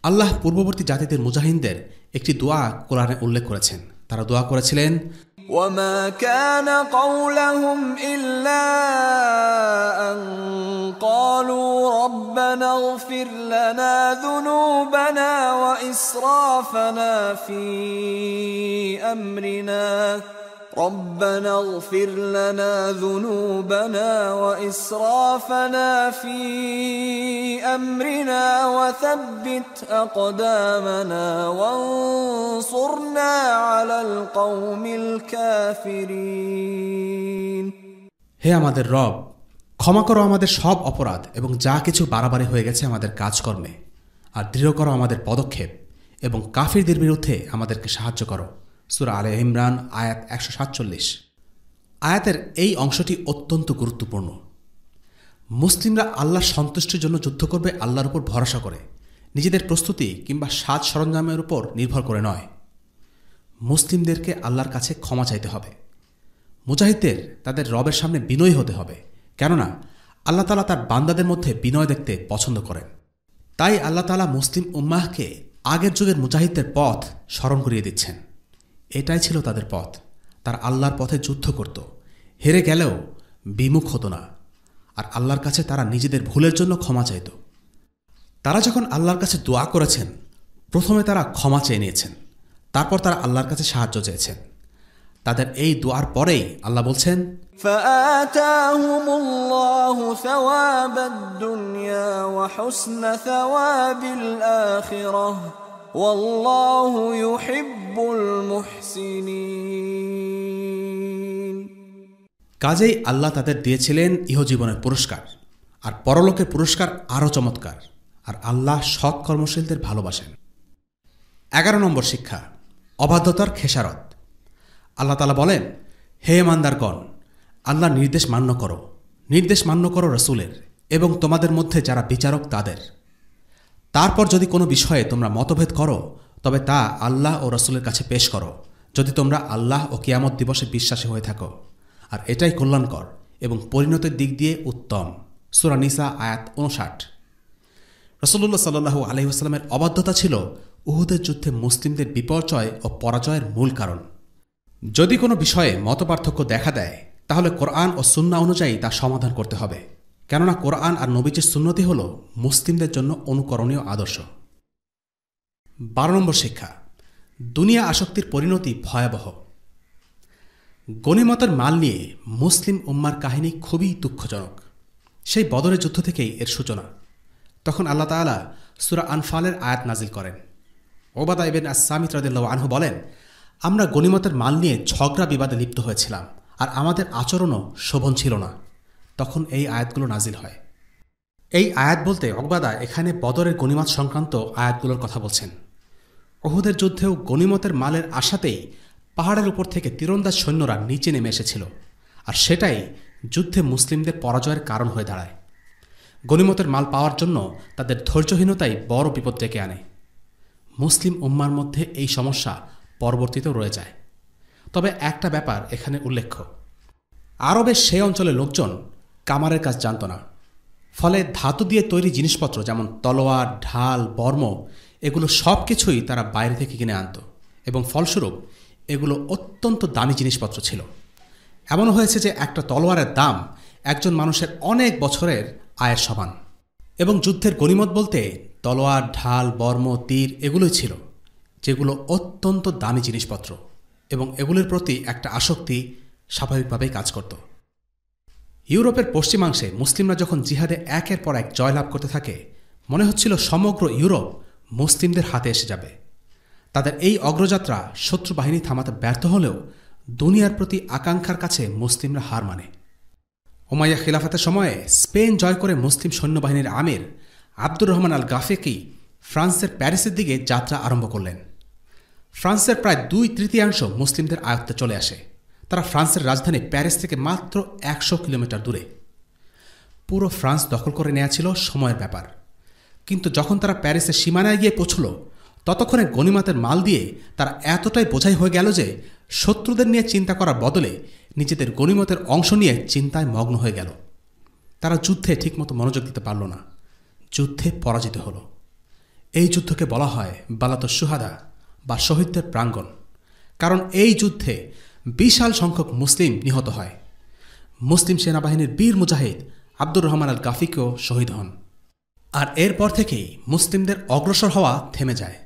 [SPEAKER 3] আল্লাহ পূর্ববর্তী জাতিদের মুজাহিদদের একটি দোয়া কোরআনে উল্লেখ করেছেন। তারা দোয়া করেছিলেন,
[SPEAKER 1] وما كان قولهم إلا أن قالوا ربنا اغفر لنا ذنوبنا وإسرافنا في أمرنا ربنا اغفر لنا ذنوبنا وإسرافنا في أمرنا وثبت أقدامنا وانصرنا على القوم الكافرين।
[SPEAKER 3] হে আমাদের রব, ক্ষমা করো আমাদের সব অপরাধ এবং যা কিছু বাড়াবাড়ি হয়ে গেছে আমাদের কাজকর্মে, আর দৃঢ় করো আমাদের পদক্ষেপ এবং কাফিরদের বিরুদ্ধে আমাদেরকে সাহায্য করো। সূরা আলে ইমরান আয়াত 147। আয়াতের এই অংশটি অত্যন্ত গুরুত্বপূর্ণ। মুসলিমরা আল্লাহর সন্তুষ্টির জন্য যুদ্ধ করবে আল্লাহর উপর ভরসা করে, নিজেদের প্রস্তুতি কিংবা সাজ সরঞ্জামের উপর নির্ভর করে নয়। মুসলিমদেরকে আল্লাহর কাছে ক্ষমা চাইতে হবে। মুজাহিদদের তাদের রবের সামনে বিনয়ী হতে হবে, কেননা আল্লাহ তাআলা তার বান্দাদের মধ্যে বিনয় দেখতে পছন্দ করেন। তাই আল্লাহ তাআলা মুসলিম উম্মাহকে আগের যুগের মুজাহিদদের পথ স্মরণ করিয়ে দিচ্ছেন। এটাই ছিল তাদের পথ। তার আল্লাহর পথে যুদ্ধ করত, হেরে গেলেও বিমুখ হতো না, আর আল্লাহর কাছে তারা নিজেদের ভুলের জন্য ক্ষমা চাইত। তারা যখন আল্লাহর কাছে দোয়া করেছেন, প্রথমে তারা ক্ষমা চেয়ে নিয়েছেন, তারপর তারা আল্লাহর কাছে সাহায্য চেয়েছেন। তাদের এই দোয়ার পরেই আল্লাহ বলছেন,
[SPEAKER 1] فآتاهم الله ثواب الدنيا وحسن ثواب الآخرة والله يحب المحسنين।
[SPEAKER 3] কাজেই আল্লাহ তাদের দিয়েছিলেন ইহজীবনের পুরস্কার, আর পরলোকের পুরস্কার আরও চমৎকার, আর আল্লাহ সৎ কর্মশীলদের ভালোবাসেন। 11 নম্বর শিক্ষা, অবাধ্যতার খেসারত। আল্লাহ তাআলা বলেন, হে ইমানদারগণ, আল্লাহর নির্দেশ মান্য করো রসুলের এবং তোমাদের মধ্যে যারা বিচারক তাদের। তারপর যদি কোনো বিষয়ে তোমরা মতভেদ করো তবে তা আল্লাহ ও রসুলের কাছে পেশ করো, যদি তোমরা আল্লাহ ও কিয়ামত দিবসে বিশ্বাসী হয়ে থাকো, আর এটাই কল্যাণকর এবং পরিণতির দিক দিয়ে উত্তম। সূরা নিসা আয়াত 59। রাসূলুল্লাহ সাল্লাল্লাহু আলাইহি ওয়াসাল্লামের অবাধ্যতা ছিল উহুদের যুদ্ধে মুসলিমদের বিপর্যয় ও পরাজয়ের মূল কারণ। যদি কোনো বিষয়ে মতপার্থক্য দেখা দেয় তাহলে কোরআন ও সুন্নাহ অনুযায়ী তা সমাধান করতে হবে, কেননা কোরআন আর নবীজির সুন্নতি হল মুসলিমদের জন্য অনুকরণীয় আদর্শ। 12 নম্বর শিক্ষা, দুনিয়া আসক্তির পরিণতি ভয়াবহ। গনিমতের মাল নিয়ে মুসলিম উম্মার কাহিনী খুবই দুঃখজনক। সেই বদরের যুদ্ধ থেকেই এর সূচনা। তখন আল্লাহ তাআলা সূরা আনফালের আয়াত নাজিল করেন। ওবাদা ইবনে আস-সামিত রাদিয়াল্লাহু আনহু বলেন, আমরা গনিমতের মাল নিয়ে ঝগড়া বিবাদে লিপ্ত হয়েছিলাম আর আমাদের আচরণও শোভন ছিল না। তখন এই আয়াতগুলো নাজিল হয়। এই আয়াত বলতে ওবাদা এখানে বদরের গনিমত সংক্রান্ত আয়াতগুলোর কথা বলছেন। উহুদের যুদ্ধেও গনিমতের মালের আশাতেই পাহাড়ের উপর থেকে তীরন্দাজ সৈন্যরা নিচে নেমে এসেছিল, আর সেটাই যুদ্ধে মুসলিমদের পরাজয়ের কারণ হয়ে দাঁড়ায়। গনিমতের মাল পাওয়ার জন্য তাদের ধৈর্যহীনতাই বড় বিপদ ডেকে আনে। মুসলিম উম্মার মধ্যে এই সমস্যা পরবর্তীতেও রয়ে যায়। তবে একটা ব্যাপার এখানে উল্লেখ্য, আরবের সেই অঞ্চলের লোকজন কামারের কাজ জানত না। ফলে ধাতু দিয়ে তৈরি জিনিসপত্র যেমন তলোয়ার, ঢাল, বর্ম, এগুলো সব কিছুই তারা বাইরে থেকে কিনে আনত, এবং ফলস্বরূপ এগুলো অত্যন্ত দামি জিনিসপত্র ছিল। এমন হয়েছে যে একটা তলোয়ারের দাম একজন মানুষের অনেক বছরের আয়ের সমান। এবং যুদ্ধের গনিমত বলতে তলোয়ার, ঢাল, বর্ম, তীর এগুলোই ছিল, যেগুলো অত্যন্ত দামি জিনিসপত্র, এবং এগুলোর প্রতি একটা আসক্তি স্বাভাবিকভাবেই কাজ করত। ইউরোপের পশ্চিমাংশে মুসলিমরা যখন জিহাদে একের পর এক জয়লাভ করতে থাকে, মনে হচ্ছিল সমগ্র ইউরোপ মুসলিমদের হাতে এসে যাবে। তাদের এই অগ্রযাত্রা শত্রু বাহিনী থামাতে ব্যর্থ হলেও দুনিয়ার প্রতি আকাঙ্ক্ষার কাছে মুসলিমরা হার মানে। উমাইয়া খিলাফতের সময়ে স্পেন জয় করে মুসলিম সৈন্যবাহিনীর আমির আব্দুর রহমান আল গাফেকি ফ্রান্সের প্যারিসের দিকে যাত্রা আরম্ভ করলেন। ফ্রান্সের প্রায় 2/3 মুসলিমদের আয়ত্তে চলে আসে। তারা ফ্রান্সের রাজধানী প্যারিস থেকে মাত্র 100 কিলোমিটার দূরে। পুরো ফ্রান্স দখল করে নেওয়া ছিল সময়ের ব্যাপার। কিন্তু যখন তারা প্যারিসের সীমানায় গিয়ে পৌঁছল, ততক্ষণে গনিমতের মাল দিয়ে তারা এতটাই বোঝাই হয়ে গেল যে শত্রুদের নিয়ে চিন্তা করার বদলে নিজেদের গনিমতের অংশ নিয়ে চিন্তায় মগ্ন হয়ে গেল। তারা যুদ্ধে ঠিকমতো মনোযোগ দিতে পারল না, যুদ্ধে পরাজিত হল। এই যুদ্ধকে বলা হয় বালাতুশ শুহাদা বা শহীদদের প্রাঙ্গণ, কারণ এই যুদ্ধে বিশাল সংখ্যক মুসলিম নিহত হয়। মুসলিম সেনাবাহিনীর বীর মুজাহিদ আব্দুর রহমান আল গাফিকেও শহীদ হন। আর এরপর থেকেই মুসলিমদের অগ্রসর হওয়া থেমে যায়।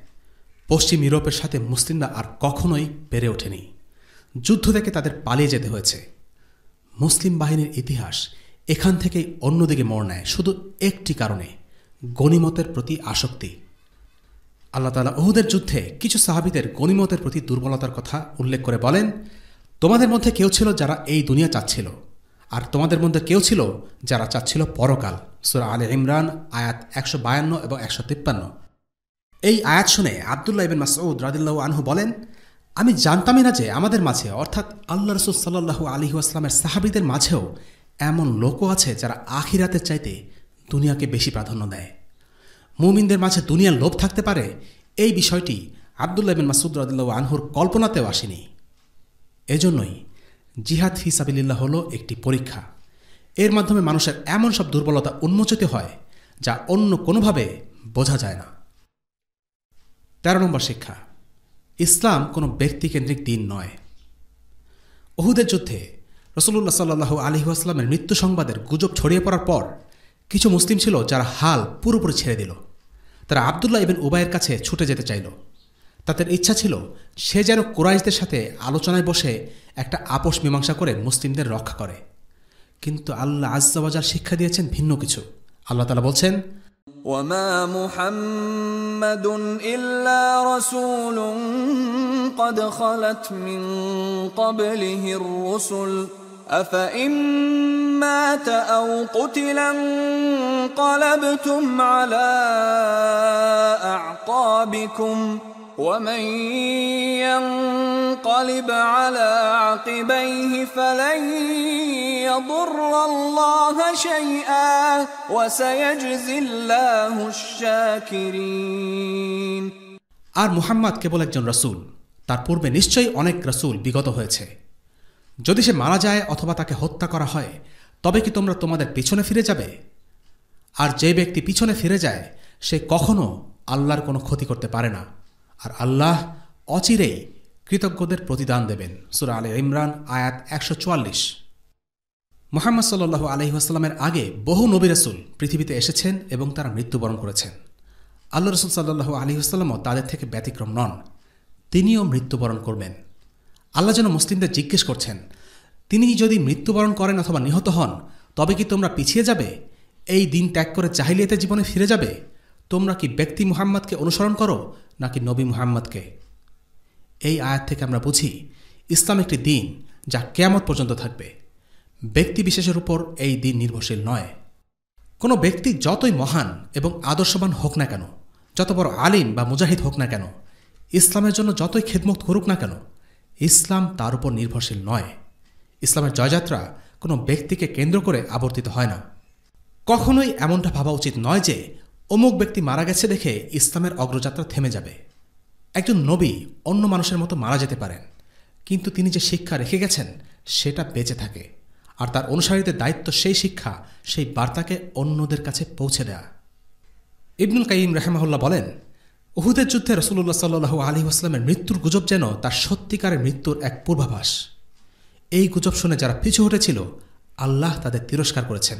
[SPEAKER 3] পশ্চিম ইউরোপের সাথে মুসলিমরা আর কখনোই পেরে ওঠেনি। যুদ্ধ থেকে তাদের পালিয়ে যেতে হয়েছে। মুসলিম বাহিনীর ইতিহাস এখান থেকেই অন্যদিকে মোড় নেয় শুধু একটি কারণে, গনিমতের প্রতি আসক্তি। আল্লাহ তাআলা উহুদের যুদ্ধে কিছু সাহাবীদের গনিমতের প্রতি দুর্বলতার কথা উল্লেখ করে বলেন, তোমাদের মধ্যে কেউ ছিল যারা এই দুনিয়া চাচ্ছিল, আর তোমাদের মধ্যে কেউ ছিল যারা চাচ্ছিল পরকাল। সূরা আলে ইমরান আয়াত 152 এবং 153। এই আয়াত শুনে আব্দুল্লাহ ইবনে মাসউদ রাদিয়াল্লাহু আনহু বলেন, আমি জানতামই না যে আমাদের মাঝে, অর্থাৎ আল্লাহ রাসূল সাল্লাল্লাহু আলাইহি ওয়াসাল্লামের সাহাবীদের মাঝেও এমন লোকও আছে যারা আখিরাতের চাইতে দুনিয়াকে বেশি প্রাধান্য দেয়। মুমিনদের মাঝে দুনিয়ার লোভ থাকতে পারে, এই বিষয়টি আব্দুল্লাহ ইবনে মাসউদ রাদিয়াল্লাহু আনহুর কল্পনাতেও আসেনি। এজন্যই জিহাদ ফি সাবিলিল্লাহ হলো একটি পরীক্ষা। এর মাধ্যমে মানুষের এমন সব দুর্বলতা উন্মোচিত হয় যা অন্য কোনোভাবে বোঝা যায় না। 13 নম্বর শিক্ষা, ইসলাম কোনো ব্যক্তিকেন্দ্রিক দিন নয়। উহুদের যুদ্ধে রাসূলুল্লাহ সাল্লাল্লাহু আলাইহি ওয়াসাল্লামের মৃত্যু সংবাদের গুজব ছড়িয়ে পড়ার পর কিছু মুসলিম ছিল যারা হাল পুরোপুরি ছেড়ে দিল। তারা আবদুল্লাহ ইবনে উবাইয়ের কাছে ছুটে যেতে চাইল। তাদের ইচ্ছা ছিল সে যেন কুরাইশদের সাথে আলোচনায় বসে একটা আপোষ মীমাংসা করে মুসলিমদের রক্ষা করে। কিন্তু আল্লাহ আজ্জা ওয়া জাল শিক্ষা দিয়েছেন ভিন্ন কিছু। আল্লাহ তাআলা বলছেন,
[SPEAKER 1] وما محمد إلا رسول قد خلت من قبله الرسل أفإن مات أو قتل انقلبتم على أعقابكم ومن ينقلب على عقبيه فلن يضر الله شيئا وسيجزي الله الشاكرين।
[SPEAKER 3] আর মুহাম্মদ কেবল একজন রাসূল, তার পূর্বে নিশ্চয়ই অনেক রাসূল বিগত হয়েছে। যদি সে মারা যায় অথবা তাকে হত্যা করা হয়, তবে কি তোমরা তোমাদের পিছনে ফিরে যাবে? আর যে ব্যক্তি পিছনে ফিরে যায় সে কখনো আল্লাহর কোনো ক্ষতি করতে পারে না, আর আল্লাহ অচিরেই কৃতজ্ঞদের প্রতিদান দেবেন। সূরা আলে ইমরান আয়াত ১৪৪। মুহাম্মদ সাল্লাল্লাহু আলাইহি ওয়াসাল্লামের আগে বহু নবী রাসূল পৃথিবীতে এসেছেন এবং তারা মৃত্যুবরণ করেছেন। আল্লাহ রাসূল সাল্লাল্লাহু আলাইহি ওয়াসাল্লামও তাদের থেকে ব্যতিক্রম নন, তিনিও মৃত্যুবরণ করবেন। আল্লাহ যেন মুসলিমদের জিজ্ঞেস করছেন, তিনি যদি মৃত্যুবরণ করেন অথবা নিহত হন, তবে কি তোমরা পিছিয়ে যাবে? এই দিন ত্যাগ করে জাহিলিয়াতের জীবনে ফিরে যাবে? তোমরা কি ব্যক্তি মুহাম্মদকে অনুসরণ করো নাকি নবী মুহাম্মদকে? এই আয়াত থেকে আমরা বুঝি ইসলাম একটি দিন যা কিয়ামত পর্যন্ত থাকবে। ব্যক্তি বিশেষের উপর এই দিন নির্ভরশীল নয়। কোনো ব্যক্তি যতই মহান এবং আদর্শবান হোক না কেন, যত বড় আলিম বা মুজাহিদ হোক না কেন, ইসলামের জন্য যতই খেদমত করুক না কেন, ইসলাম তার উপর নির্ভরশীল নয়। ইসলামের জয়যাত্রা কোনো ব্যক্তিকে কেন্দ্র করে আবর্তিত হয় না। কখনোই এমনটা ভাবা উচিত নয় যে অমুক ব্যক্তি মারা গেছে দেখে ইসলামের অগ্রযাত্রা থেমে যাবে। একজন নবী অন্য মানুষের মতো মারা যেতে পারেন, কিন্তু তিনি যে শিক্ষা রেখে গেছেন সেটা বেঁচে থাকে, আর তার অনুসারীদের দায়িত্ব সেই শিক্ষা, সেই বার্তাকে অন্যদের কাছে পৌঁছে দেয়া। ইবনুল কাইয়িম রাহিমাহুল্লাহ বলেন, উহুদের যুদ্ধে রাসূলুল্লাহ সাল্লাল্লাহু আলাইহি ওয়াসাল্লামের মৃত্যুর গুজব যেন তার সত্যিকারের মৃত্যুর এক পূর্বাভাস। এই গুজব শুনে যারা পিছু হটেছিল, আল্লাহ তাদের তিরস্কার করেছেন।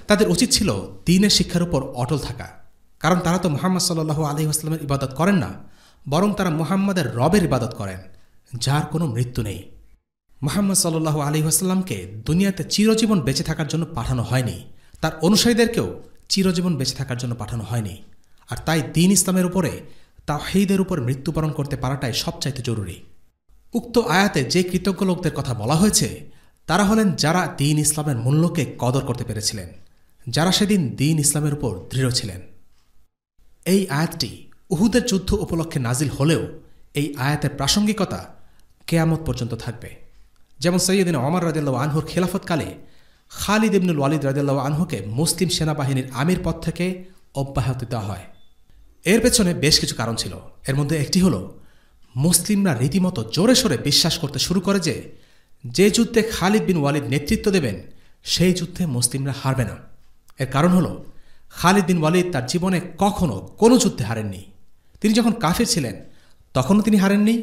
[SPEAKER 3] তাদের উচিত ছিল দ্বীনের শিক্ষার উপর অটল থাকা, কারণ তারা তো মুহাম্মদ সাল্লাল্লাহু আলাইহি ওয়াসাল্লামের ইবাদত করেন না, বরং তারা মুহাম্মাদের রবের ইবাদত করেন, যার কোনো মৃত্যু নেই। মুহাম্মদ সাল্লাল্লাহু আলাইহি ওয়াসাল্লামকে দুনিয়াতে চিরজীবন বেঁচে থাকার জন্য পাঠানো হয়নি, তার অনুসারীদেরকেও চিরজীবন বেঁচে থাকার জন্য পাঠানো হয়নি। আর তাই দ্বীন ইসলামের উপরে, তাওহীদের উপর মৃত্যুবরণ করতে পারাটাই সবচাইতে জরুরি। উক্ত আয়াতে যে কৃতজ্ঞ লোকদের কথা বলা হয়েছে, তারা হলেন যারা দ্বীন ইসলামের মূল্যকে কদর করতে পেরেছিলেন, যারা সেদিন দ্বীন ইসলামের উপর দৃঢ় ছিলেন। এই আয়াতটি উহুদের যুদ্ধ উপলক্ষে নাজিল হলেও এই আয়াতের প্রাসঙ্গিকতা কিয়ামত পর্যন্ত থাকবে। যেমন সাইয়্যিদিনা ওমর রাদিয়াল্লাহু আনহুর খেলাফতকালে খালিদ ইবনুল ওয়ালিদ রাদিয়াল্লাহু আনহুকে মুসলিম সেনাবাহিনীর আমির পদ থেকে অব্যাহতি দেওয়া হয়। এর পেছনে বেশ কিছু কারণ ছিল। এর মধ্যে একটি হল, মুসলিমরা রীতিমতো জোরে সোরে বিশ্বাস করতে শুরু করে যে যুদ্ধে খালিদ বিন ওয়ালিদ নেতৃত্ব দেবেন সেই যুদ্ধে মুসলিমরা হারবে না। এর কারণ হল, খালিদ বিন ওয়ালিদ তার জীবনে কখনো কোনো যুদ্ধে হারেননি। তিনি যখন কাফির ছিলেন তখনও তিনি হারেননি,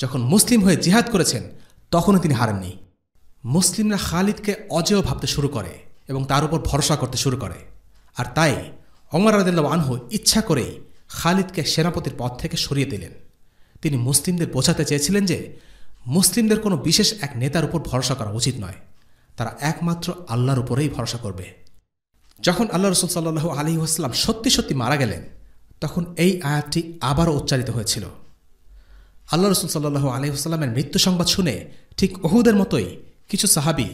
[SPEAKER 3] যখন মুসলিম হয়ে জিহাদ করেছেন তখনও তিনি হারেননি। মুসলিমরা খালিদকে অজেয় ভাবতে শুরু করে এবং তার উপর ভরসা করতে শুরু করে। আর তাই ওমর রাদিয়াল্লাহু আনহু ইচ্ছা করেই খালিদকে সেনাপতির পদ থেকে সরিয়ে দিলেন। তিনি মুসলিমদের বোঝাতে চেয়েছিলেন যে মুসলিমদের কোনো বিশেষ এক নেতার উপর ভরসা করা উচিত নয়, তারা একমাত্র আল্লাহর উপরেই ভরসা করবে। যখন আল্লাহ রাসূল সাল্লাল্লাহু আলাইহি ওয়াসাল্লাম সত্যি সত্যি মারা গেলেন, তখন এই আয়াতটি আবারও উচ্চারিত হয়েছিল। আল্লাহ রাসূল সাল্লাল্লাহু আলাইহি ওয়াসাল্লামের মৃত্যু সংবাদ শুনে ঠিক উহুদের মতোই কিছু সাহাবী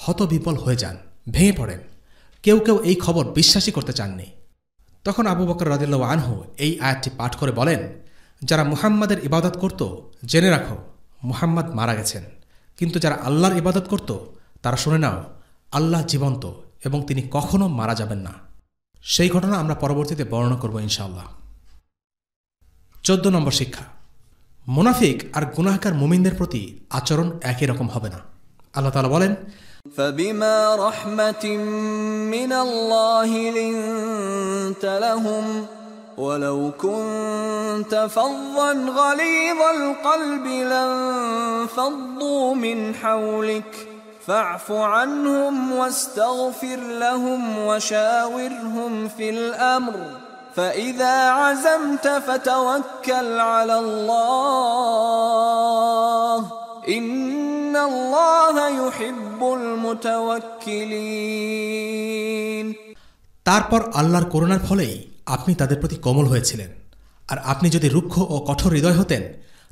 [SPEAKER 3] হতবিহ্বল হয়ে যান, ভেঙে পড়েন। কেউ কেউ এই খবর বিশ্বাসই করতে চাননি। তখন আবু বকর রাদিয়াল্লাহু আনহু এই আয়াতটি পাঠ করে বলেন, যারা মুহাম্মাদের ইবাদত করত, জেনে রাখো মুহাম্মদ মারা গেছেন, কিন্তু যারা আল্লাহর ইবাদত করত তারা শুনে নাও, আল্লাহ জীবন্ত এবং তিনি কখনো মারা যাবেন না। সেই ঘটনা আমরা পরবর্তীতে বর্ণনা করব ইনশাআল্লাহ। 14 নম্বর শিক্ষা, মুনাফিক আর গুনাহগার মুমিনদের প্রতি আচরণ একই রকম হবে না। আল্লাহ তাআলা বলেন,
[SPEAKER 1] فبما رحمة من الله لنت لهم ولو كنت فظا غليظ القلب لانفضوا من حولك فاعف عنهم واستغفر لهم وشاورهم في الأمر فإذا عزمت فتوكل على الله إن الله يحب المتوكلين।
[SPEAKER 3] তারপর আল্লাহর করুণার ফলেই আপনি তাদের প্রতি কোমল হয়েছিলেন, আর আপনি যদি রুক্ষ ও কঠোর হৃদয় হতেন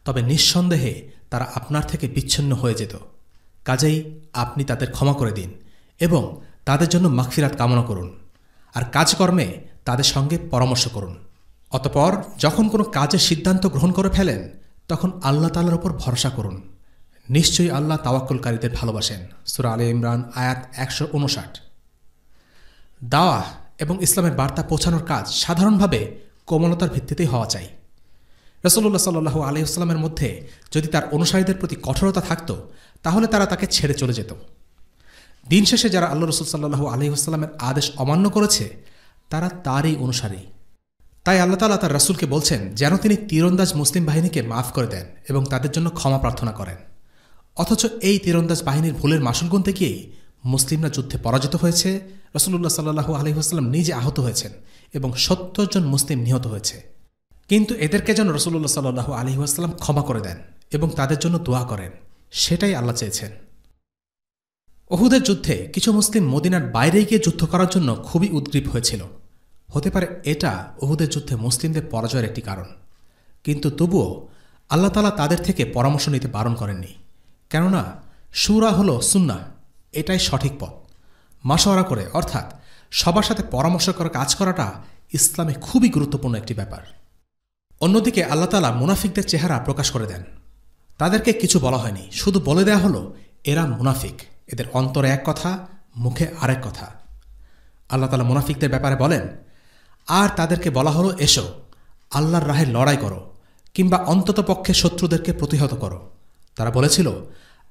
[SPEAKER 3] তবে নিঃসন্দেহে তারা আপনার থেকে বিচ্ছিন্ন হয়ে যেত। কাজেই আপনি তাদের ক্ষমা করে দিন এবং তাদের জন্য মাগফিরাত কামনা করুন, আর কাজকর্মে তাদের সঙ্গে পরামর্শ করুন। অতঃপর যখন কোনো কাজের সিদ্ধান্ত গ্রহণ করে ফেলেন তখন আল্লাহ তাআলার উপর ভরসা করুন। নিশ্চয়ই আল্লাহ তাওয়াক্কুলকারীদের ভালোবাসেন। সূরা আলে ইমরান আয়াত 159। দাওয়া এবং ইসলামের বার্তা পৌঁছানোর কাজ সাধারণভাবে কোমলতার ভিত্তিতেই হওয়া চাই। রাসূলুল্লাহ সাল্লাল্লাহু আলাইহি ওয়াসাল্লামের মধ্যে যদি তার অনুসারীদের প্রতি কঠোরতা থাকত তাহলে তারা তাকে ছেড়ে চলে যেত। দিন শেষে যারা আল্লাহ রাসূল সাল্লাল্লাহু আলাইহি ওয়াসাল্লামের আদেশ অমান্য করেছে তারা তারই অনুসারী। তাই আল্লাহ তাআলা তার রাসূলকে বলছেন যেন তিনি তীরন্দাজ মুসলিম বাহিনীকে মাফ করে দেন এবং তাদের জন্য ক্ষমা প্রার্থনা করেন। অথচ এই তীরন্দাজ বাহিনীর ভুলের মাসুল গুনতে গিয়েই মুসলিমরা যুদ্ধে পরাজিত হয়েছে, রাসূলুল্লাহ সাল্লাল্লাহু আলাইহি ওয়াসাল্লাম নিজে আহত হয়েছেন এবং ৭০ জন মুসলিম নিহত হয়েছে। কিন্তু এদেরকে যেন রাসূলুল্লাহ সাল্লাল্লাহু আলাইহি ওয়াসাল্লাম ক্ষমা করে দেন এবং তাদের জন্য দোয়া করেন, সেটাই আল্লাহ চেয়েছেন। উহুদের যুদ্ধে কিছু মুসলিম মদিনার বাইরে গিয়ে যুদ্ধ করার জন্য খুবই উদ্গ্রীব হয়েছিল। হতে পারে এটা উহুদের যুদ্ধে মুসলিমদের পরাজয়ের একটি কারণ, কিন্তু তবুও আল্লাহ তাআলা তাদের থেকে পরামর্শ নিতে বারণ করেননি। কেননা শুরা হল সুন্নাহ, এটাই সঠিক পথ। মাশওয়ারা করে অর্থাৎ সবার সাথে পরামর্শ করে কাজ করাটা ইসলামে খুবই গুরুত্বপূর্ণ একটি ব্যাপার। অন্যদিকে আল্লাহ তাআলা মুনাফিকদের চেহারা প্রকাশ করে দেন। তাদেরকে কিছু বলা হয়নি, শুধু বলে দেয়া হলো এরা মুনাফিক, এদের অন্তরে এক কথা মুখে আরেক কথা। আল্লাহ তাআলা মুনাফিকদের ব্যাপারে বলেন, আর তাদেরকে বলা হলো এসো আল্লাহর রাহে লড়াই করো কিংবা অন্ততপক্ষে শত্রুদেরকে প্রতিহত করো। তারা বলেছিল,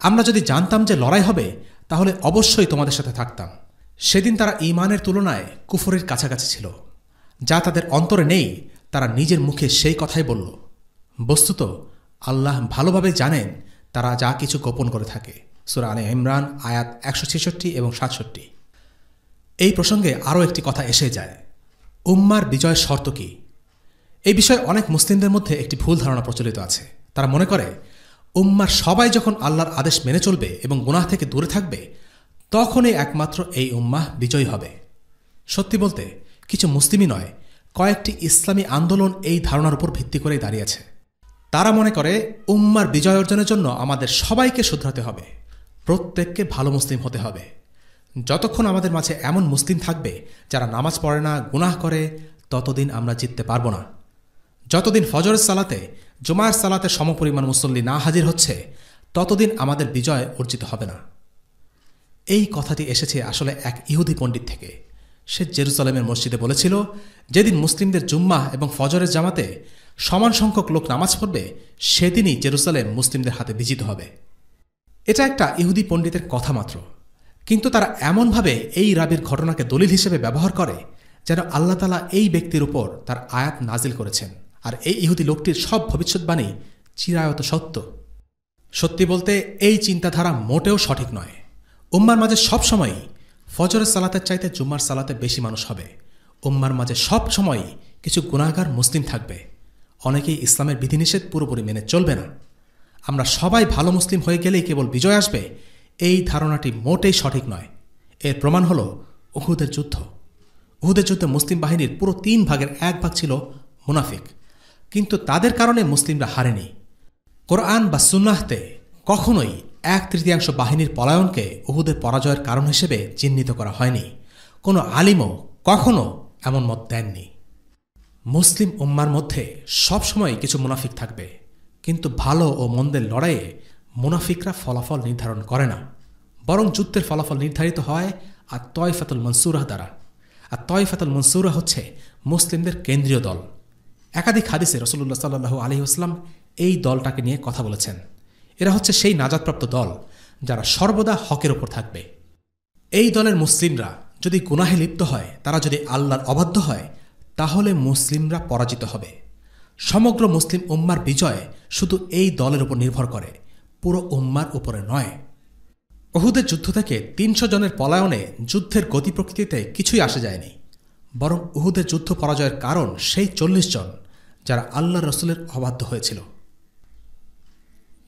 [SPEAKER 3] আমরা যদি জানতাম যে লড়াই হবে তাহলে অবশ্যই তোমাদের সাথে থাকতাম। সেদিন তারা ঈমানের তুলনায় কুফরের কাছাকাছি ছিল, যা তাদের অন্তরে নেই তারা নিজের মুখে সেই কথাই বলল। বস্তুত আল্লাহ ভালোভাবে জানেন তারা যা কিছু গোপন করে থাকে। সূরা আলে ইমরান আয়াত ১৬৬ এবং ৬৭। এই প্রসঙ্গে আরও একটি কথা এসে যায়, উম্মার বিজয়ের শর্ত কি? এই বিষয়ে অনেক মুসলিমদের মধ্যে একটি ভুল ধারণা প্রচলিত আছে। তারা মনে করে উম্মার সবাই যখন আল্লাহর আদেশ মেনে চলবে এবং গুনাহ থেকে দূরে থাকবে তখনই একমাত্র এই উম্মাহ বিজয়ী হবে। সত্যি বলতে কিছু মুসলিমই নয়, কয়েকটি ইসলামী আন্দোলন এই ধারণার উপর ভিত্তি করেই দাঁড়িয়েছে। তারা মনে করে উম্মার বিজয় অর্জনের জন্য আমাদের সবাইকে শুধরাতে হবে, প্রত্যেককে ভালো মুসলিম হতে হবে। যতক্ষণ আমাদের মাঝে এমন মুসলিম থাকবে যারা নামাজ পড়ে না, গুনাহ করে, ততদিন আমরা জিততে পারব না। যতদিন ফজরের সালাতে জুমার সালাতে সমপরিমাণ মুসল্লি না হাজির হচ্ছে ততদিন আমাদের বিজয় অর্জিত হবে না। এই কথাটি এসেছে আসলে এক ইহুদি পণ্ডিত থেকে। সে জেরুজালেমের মসজিদে বলেছিল, যেদিন মুসলিমদের জুম্মা এবং ফজরের জামাতে সমান সংখ্যক লোক নামাজ পড়বে সেদিনই জেরুজালেম মুসলিমদের হাতে বিজিত হবে। এটা একটা ইহুদি পণ্ডিতের কথা মাত্র, কিন্তু তারা এমনভাবে এই রাবির ঘটনাকে দলিল হিসেবে ব্যবহার করে যেন আল্লাহ তাআলা এই ব্যক্তির উপর তার আয়াত নাজিল করেছেন, আর এই ইহুদি লোকটির সব ভবিষ্যৎবাণী চিরায়ত সত্য। সত্যি বলতে এই চিন্তাধারা মোটেও সঠিক নয়। উম্মার মাঝে সবসময়ই ফজরের সালাতের চাইতে জুম্মার সালাতে বেশি মানুষ হবে। উম্মার মাঝে সবসময়ই কিছু গুনাহগার মুসলিম থাকবে। অনেকেই ইসলামের বিধিনিষেধ পুরোপুরি মেনে চলবে না। আমরা সবাই ভালো মুসলিম হয়ে গেলেই কেবল বিজয় আসবে, এই ধারণাটি মোটেই সঠিক নয়। এর প্রমাণ হল উহুদের যুদ্ধ। উহুদের যুদ্ধে মুসলিম বাহিনীর পুরো 3 ভাগের 1 ভাগ ছিল মুনাফিক, কিন্তু তাদের কারণে মুসলিমরা হারেনি। কোরআন বা সুন্নাহতে কখনোই 1/3 বাহিনীর পলায়নকে উহুদের পরাজয়ের কারণ হিসেবে চিহ্নিত করা হয়নি। কোনো আলিমও কখনো এমন মত দেননি। মুসলিম উম্মার মধ্যে সবসময় কিছু মুনাফিক থাকবে, কিন্তু ভালো ও মন্দের লড়াইয়ে মুনাফিকরা ফলাফল নির্ধারণ করে না, বরং যুদ্ধের ফলাফল নির্ধারিত হয় আর তয়ফাতুল মনসুরাহ দ্বারা। আর তয়ফাতুল মনসুরা হচ্ছে মুসলিমদের কেন্দ্রীয় দল। একাধিক হাদিসে রাসূলুল্লাহ সাল্লাল্লাহু আলাইহি ওয়াসাল্লাম এই দলটাকে নিয়ে কথা বলেছেন। এরা হচ্ছে সেই নাজাতপ্রাপ্ত দল যারা সর্বদা হকের ওপর থাকবে। এই দলের মুসলিমরা যদি গুনাহে লিপ্ত হয়, তারা যদি আল্লাহর অবাধ্য হয়, তাহলে মুসলিমরা পরাজিত হবে। সমগ্র মুসলিম উম্মার বিজয় শুধু এই দলের উপর নির্ভর করে, পুরো উম্মার উপরে নয়। উহুদের যুদ্ধ থেকে 300 জনের পলায়নে যুদ্ধের গতি প্রকৃতিতে কিছুই আসে যায়নি, বরং উহুদের যুদ্ধ পরাজয়ের কারণ সেই ৪০ জন যারা আল্লাহ রসুলের অবাধ্য হয়েছিল।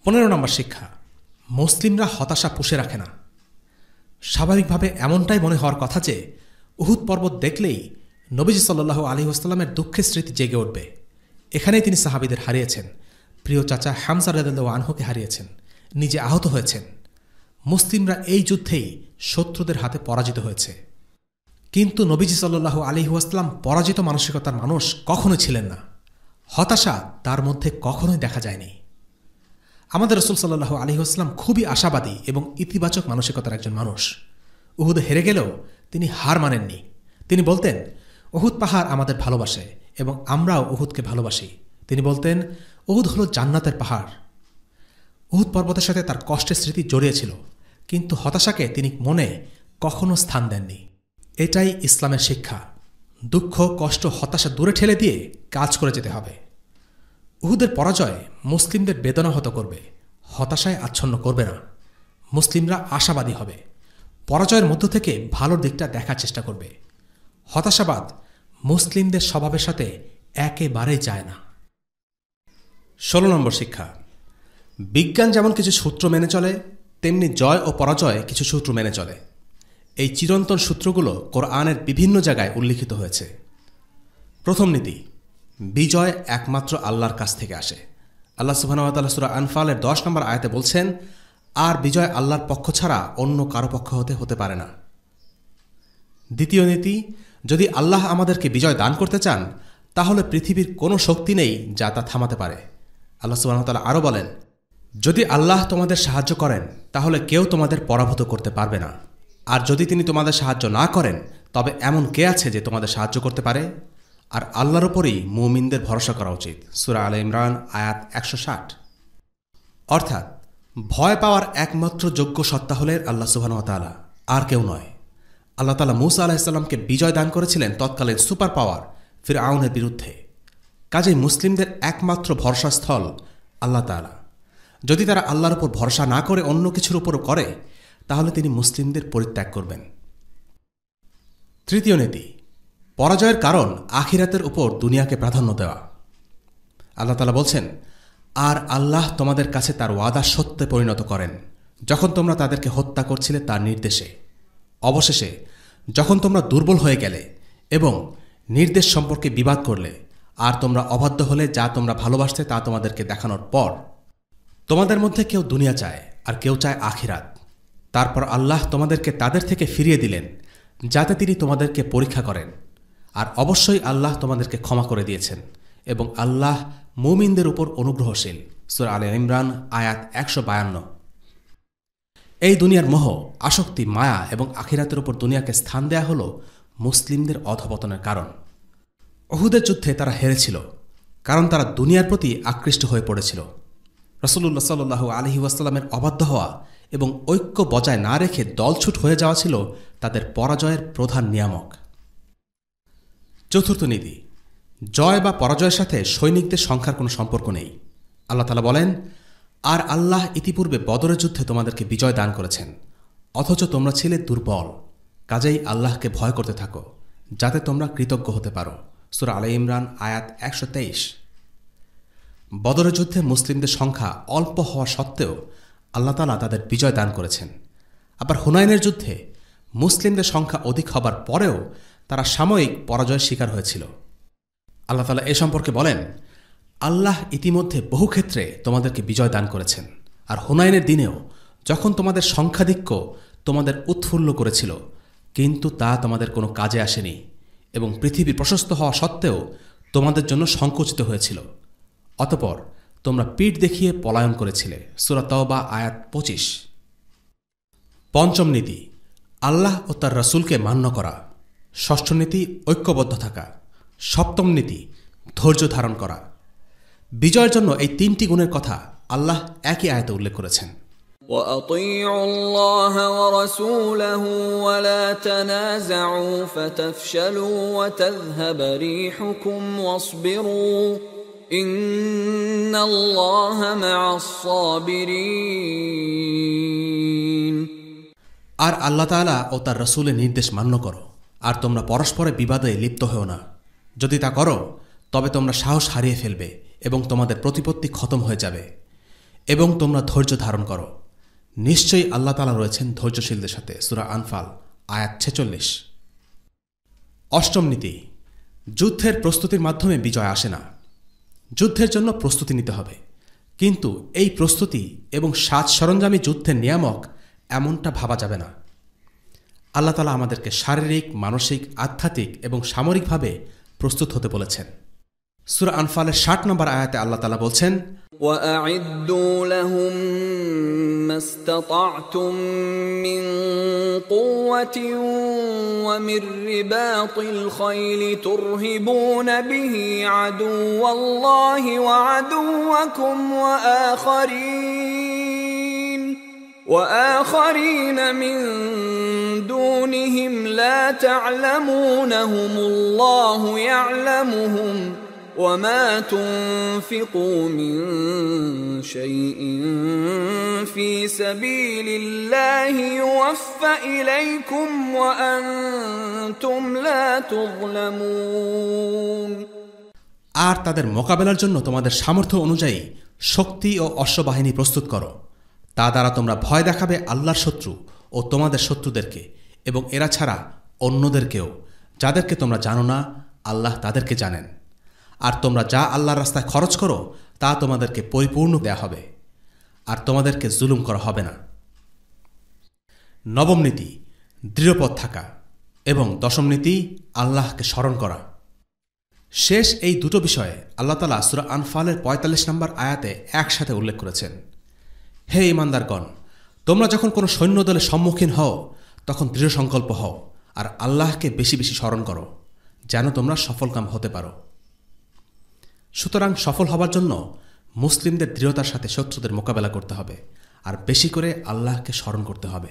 [SPEAKER 3] ১৫ নম্বর শিক্ষা, মুসলিমরা হতাশা পুষে রাখে না। স্বাভাবিকভাবে এমনটাই মনে হওয়ার কথা যে উহুদ পর্বত দেখলেই নবীজি সাল্লাল্লাহু আলাইহি ওয়াসাল্লামের দুঃখের স্মৃতি জেগে উঠবে। এখানেই তিনি সাহাবীদের হারিয়েছেন, প্রিয় চাচা হামজা রাদিয়াল্লাহু আনহুকে হারিয়েছেন, নিজে আহত হয়েছেন। মুসলিমরা এই যুদ্ধেই শত্রুদের হাতে পরাজিত হয়েছে। কিন্তু নবীজি সাল্লাল্লাহু আলাইহি ওয়াসাল্লাম পরাজিত মানসিকতার মানুষ কখনোই ছিলেন না। হতাশা তার মধ্যে কখনোই দেখা যায়নি। আমাদের রাসূল সাল্লাল্লাহু আলাইহি ওয়াসাল্লাম খুবই আশাবাদী এবং ইতিবাচক মানসিকতার একজন মানুষ। উহুদে হেরে গেলেও তিনি হার মানেননি। তিনি বলতেন, উহুদ পাহাড় আমাদের ভালোবাসে এবং আমরাও উহুদকে ভালোবাসি। তিনি বলতেন, উহুদ হল জান্নাতের পাহাড়। উহুদ পর্বতের সাথে তার কষ্টের স্মৃতি জড়িয়েছিল, কিন্তু হতাশাকে তিনি মনে কখনো স্থান দেননি। এটাই ইসলামের শিক্ষা। দুঃখ, কষ্ট, হতাশা দূরে ঠেলে দিয়ে কাজ করে যেতে হবে। উহুদের পরাজয় মুসলিমদের বেদনাহত করবে, হতাশায় আচ্ছন্ন করবে না। মুসলিমরা আশাবাদী হবে, পরাজয়ের মধ্য থেকে ভালোর দিকটা দেখার চেষ্টা করবে। হতাশাবাদ মুসলিমদের স্বভাবের সাথে একেবারেই যায় না। ১৬ নম্বর শিক্ষা, বিজ্ঞান যেমন কিছু সূত্র মেনে চলে, তেমনি জয় ও পরাজয় কিছু সূত্র মেনে চলে। এই চিরন্তন সূত্রগুলো কোরআনের বিভিন্ন জায়গায় উল্লিখিত হয়েছে। প্রথম নীতি, বিজয় একমাত্র আল্লাহর কাছ থেকে আসে। আল্লাহ সুবহানাহু ওয়া তাআলা সূরা আনফালের ১০ নম্বর আয়াতে বলছেন, আর বিজয় আল্লাহর পক্ষ ছাড়া অন্য কারো পক্ষ হতে পারে না। দ্বিতীয় নীতি, যদি আল্লাহ আমাদেরকে বিজয় দান করতে চান, তাহলে পৃথিবীর কোনো শক্তি নেই যা তা থামাতে পারে। আল্লাহ সুবহানাহু ওয়া তাআলা আরও বলেন, যদি আল্লাহ তোমাদের সাহায্য করেন তাহলে কেউ তোমাদের পরাভূত করতে পারবে না, আর যদি তিনি তোমাদের সাহায্য না করেন তবে এমন কে আছে যে তোমাদের সাহায্য করতে পারে? আর আল্লাহর ওপরই মুমিনদের ভরসা করা উচিত। সূরা আলে ইমরান আয়াত ১৬০। অর্থাৎ ভয় পাওয়ার একমাত্র যোগ্য সত্তা হলেন আল্লাহ সুবহানাহু ওয়া তাআলা, আর কেউ নয়। আল্লাহ তাআলা মূসা আলাইহিস সালামকে বিজয় দান করেছিলেন তৎকালীন সুপার পাওয়ার ফিরআউনের বিরুদ্ধে। কাজেই মুসলিমদের একমাত্র ভরসাস্থল আল্লাহ তাআলা। যদি তারা আল্লাহর উপর ভরসা না করে অন্য কিছুর উপরও করে, তাহলে তিনি মুসলিমদের পরিত্যাগ করবেন। তৃতীয় নীতি, পরাজয়ের কারণ আখিরাতের উপর দুনিয়াকে প্রাধান্য দেওয়া। আল্লাহ তাআলা বলছেন, আর আল্লাহ তোমাদের কাছে তার ওয়াদা সত্যে পরিণত করেন যখন তোমরা তাদেরকে হত্যা করছিলে তার নির্দেশে। অবশেষে যখন তোমরা দুর্বল হয়ে গেলে এবং নির্দেশ সম্পর্কে বিবাদ করলে, আর তোমরা অবাধ্য হলে যা তোমরা ভালোবাসতে তা তোমাদেরকে দেখানোর পর, তোমাদের মধ্যে কেউ দুনিয়া চায় আর কেউ চায় আখিরাত। তারপর আল্লাহ তোমাদেরকে তাদের থেকে ফিরিয়ে দিলেন যাতে তিনি তোমাদেরকে পরীক্ষা করেন। আর অবশ্যই আল্লাহ তোমাদেরকে ক্ষমা করে দিয়েছেন এবং আল্লাহ মুমিনদের উপর অনুগ্রহশীল। সূরা আলে ইমরান আয়াত ১৫২। এই দুনিয়ার মোহ, আসক্তি, মায়া এবং আখিরাতের উপর দুনিয়াকে স্থান দেয়া হল মুসলিমদের অধঃপতনের কারণ। উহুদের যুদ্ধে তারা হেরেছিল কারণ তারা দুনিয়ার প্রতি আকৃষ্ট হয়ে পড়েছিল। রাসূলুল্লাহ সাল্লাল্লাহু আলাইহি ওয়াসাল্লামের অবাধ্য হওয়া এবং ঐক্য বজায় না রেখে দলছুট হয়ে যাওয়া ছিল তাদের পরাজয়ের প্রধান নিয়ামক। চতুর্থ নীতি, জয় বা পরাজয়ের সাথে সৈনিকদের সংখ্যার কোনো সম্পর্ক নেই। আল্লাহ তাআলা বলেন, আর আল্লাহ ইতিপূর্বে বদরের যুদ্ধে তোমাদেরকে বিজয় দান করেছেন, অথচ তোমরা ছিলে দুর্বল। কাজেই আল্লাহকে ভয় করতে থাকো যাতে তোমরা কৃতজ্ঞ হতে পারো। সূরা আলে ইমরান আয়াত ১২৩। বদরের যুদ্ধে মুসলিমদের সংখ্যা অল্প হওয়া সত্ত্বেও আল্লাহ তাআলা তাদের বিজয় দান করেছেন। আবার হুনাইনের যুদ্ধে মুসলিমদের সংখ্যা অধিক হবার পরেও তারা সাময়িক পরাজয়ের শিকার হয়েছিল। আল্লাহ তাআলা এ সম্পর্কে বলেন, আল্লাহ ইতিমধ্যে বহু ক্ষেত্রে তোমাদেরকে বিজয় দান করেছেন। আর হুনাইনের দিনেও যখন তোমাদের সংখ্যাধিক্য তোমাদের উৎফুল্ল করেছিল, কিন্তু তা তোমাদের কোনো কাজে আসেনি এবং পৃথিবী প্রশস্ত হওয়া সত্ত্বেও তোমাদের জন্য সংকুচিত হয়েছিল। অতঃপর তোমরা পিঠ দেখিয়ে পলায়ন করেছিলে। সূরা তাওবা আয়াত ২৫। পঞ্চম নীতি, আল্লাহ ও তার রাসূলকে মান্য করা। ষষ্ঠ নীতি, ঐক্যবদ্ধ থাকা। সপ্তম নীতি, ধৈর্য ধারণ করা। বিজয়ের জন্য এই তিনটি গুণের কথা আল্লাহ একই আয়াতে উল্লেখ করেছেন।
[SPEAKER 1] وَأَطِيعُوا اللَّهَ وَرَسُولَهُ وَلَا تَنَازَعُوا فَتَفْشَلُوا وَتَذْهَبَ رِيحُكُمْ وَاصْبِرُوا إِنَّ اللَّهَ مَعَ الصَّابِرِينَ।
[SPEAKER 3] আর আল্লাহ তাআলা ও তার রাসূলের নির্দেশ মান্য করো, আর তোমরা পরস্পরে বিবাদে লিপ্ত হও না। যদি তা করো তবে তোমরা সাহস হারিয়ে ফেলবে এবং তোমাদের প্রতিপত্তি খতম হয়ে যাবে, এবং তোমরা ধৈর্য ধারণ করো। নিশ্চয়ই আল্লাহ তাআলা রয়েছেন ধৈর্যশীলদের সাথে। সূরা আনফাল আয়াত 46। অষ্টম নীতি, যুদ্ধের প্রস্তুতির মাধ্যমে বিজয় আসে না। যুদ্ধের জন্য প্রস্তুতি নিতে হবে, কিন্তু এই প্রস্তুতি এবং সাজ সরঞ্জামী যুদ্ধের নিয়ামক এমনটা ভাবা যাবে না। আল্লাহ তাআলা আমাদেরকে শারীরিক, মানসিক, আধ্যাত্মিক এবং সামরিকভাবে প্রস্তুত হতে বলেছেন। সূরা আনফালের 60 নম্বর আয়াতে আল্লাহ তাআলা বলছেন,
[SPEAKER 1] وَأَعِدُّوا لَهُم مَّا اسْتَطَعْتُم مِّن قُوَّةٍ وَمِن رِّبَاطِ الْخَيْلِ تُرْهِبُونَ بِهِ عَدُوَّ اللَّهِ وَعَدُوَّكُمْ وَآخَرِينَ مِن دُونِهِمْ لَا تَعْلَمُونَهُمُ اللَّهُ يَعْلَمُهُمْ وَمَا تُنفِقُوا مِن شَيْءٍ فِي سَبِيلِ اللَّهِ يُوَفَّ إِلَيْكُمْ وَأَنتُمْ لَا تُظْلَمُونَ।
[SPEAKER 3] আর তাদের মোকাবেলার জন্য তোমাদের সামর্থ্য অনুযায়ী শক্তি ও অশ্ববাহিনী প্রস্তুত করো। তা দ্বারা তোমরা ভয় দেখাবে আল্লাহর শত্রু ও তোমাদের শত্রুদেরকে, এবং এরা ছাড়া অন্যদেরকেও, যাদেরকে তোমরা জানো না, আল্লাহ তাদেরকে জানেন। আর তোমরা যা আল্লাহর রাস্তায় খরচ করো তা তোমাদেরকে পরিপূর্ণ দেয়া হবে, আর তোমাদেরকে জুলুম করা হবে না। নবম নীতি, দৃঢ়পথ থাকা, এবং দশম নীতি, আল্লাহকে স্মরণ করা। শেষ এই দুটো বিষয়ে আল্লাহ তাআলা সূরা আনফালের 45 নম্বর আয়াতে একসাথে উল্লেখ করেছেন। হে ঈমানদারগণ, তোমরা যখন কোনো সৈন্য দলের সম্মুখীন হও তখন দৃঢ় সংকল্প হও, আর আল্লাহকে বেশি বেশি স্মরণ করো, যেন তোমরা সফলকাম হতে পারো। সুতরাং সফল হবার জন্য মুসলিমদের দৃঢ়তার সাথে শত্রুদের মোকাবেলা করতে হবে, আর বেশি করে আল্লাহকে স্মরণ করতে হবে।